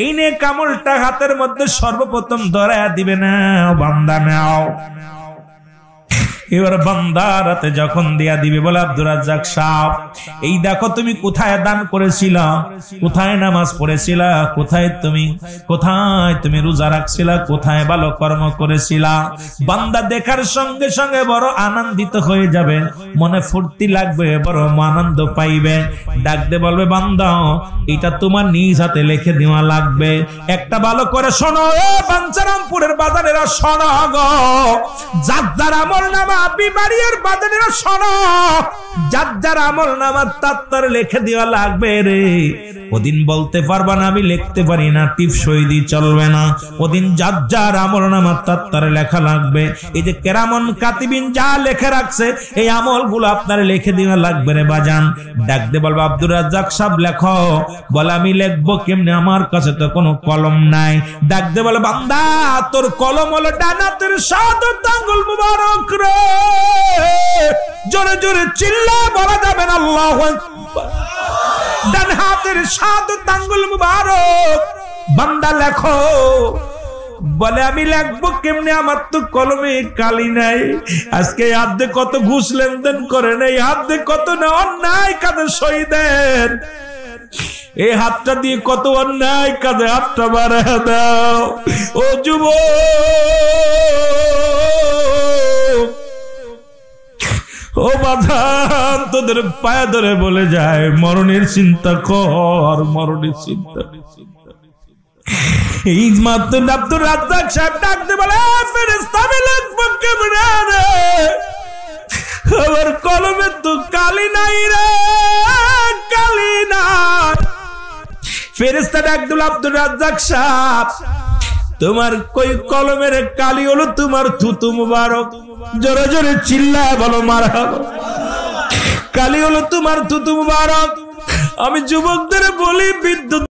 এই নেক আমলটা হাতের মধ্যে সর্বপ্রথম ধরায়া দিবে না, বান্দা নাও। এবার বান্দা রাতে যখন দিয়া দিবে, বলে আব্দুর রাজ্জাক সাহেব, এই দেখো তুমি কোথায় দান করেছিলা, কোথায় নামাজ পড়েছিলা, কোথায় তুমি রোজা রাখছিলা, কোথায় ভালো কর্ম করেছিলা। বান্দা দেখার সঙ্গে সঙ্গে বড় আনন্দিত হয়ে যাবে, মনে ফুর্তি লাগবে, বড় আনন্দ পাইবে। ডাক দে বলবে বান্দা এটা তোমার নিজ হাতে লিখে দেওয়া লাগবে। একটা ভালো করে শোনো, বাঞ্ছারামপুরের বাজারেরা শোনো গো, যার আমল নামা বিবাড়িয়ার বাজারেরা শোনো, যার আমল নামা তার লিখে দেওয়া লাগবে রে। ওদিন বলতে পারবা না আমি লিখতে পারি না, টিপ সই দিয়ে চলবে না। ওদিন যার আমল নামা তার লেখা লাগবে। এই যে কেরামন কাতিবিন যা লেখে রাখছে, এই আমলগুলো আপনার লিখে দেওয়া লাগবে রে বাজান। ডাক দে বলবা আব্দুর রাজ্জাক সাহেব লেখো। বলে আমি লিখবো কেমনে, আমার কাছে তো কোনো কলম নাই। ডাক দে বলে বান্দা তোর কলম হলো ডানাতের শাহাদাত আঙ্গুল মুবারক রে। জোরে জোরে চিল্লা বলা যাবে না আল্লাহু আকবার। ডান হাতের শাহাদাত আঙ্গুল মুবারক। বান্দা লেখো। বলে আমি লিখবো কেমনে, আমার তো কলমে কালি নাই। আজকে হাত দিয়ে কত ঘুষ লেনদেন করে নাই, হাত দিয়ে কত না অন্যায় কাজে সই দেন। এই হাতটা দিয়ে কত অন্যায় কাজে হাতটা বাড়া দাও। ও যুবক, ও বাঁধান, তোদের পায়ে ধরে বলে যায় মরণের চিন্তা কর, মরণের চিন্তা। এই মাত্র আব্দুর রাজ্জাক সাহেব ডাক দে বলে ফেরেশতা আমি লিখবো কেমনে রে, আমার কলমে তো কালি নাই রে, কালি নাই। ফেরেশতা ডাক দিল আব্দুর রাজ্জাক সাহেব তোমার কই কলমের কালি হলো তোমার থুতু মুবারক। জোরে জোরে চিল্লায় বলো মারহাবা। কালি হলো তোমার থুতু মুবারক। আমি যুবকদের বলি বিদ্যুৎ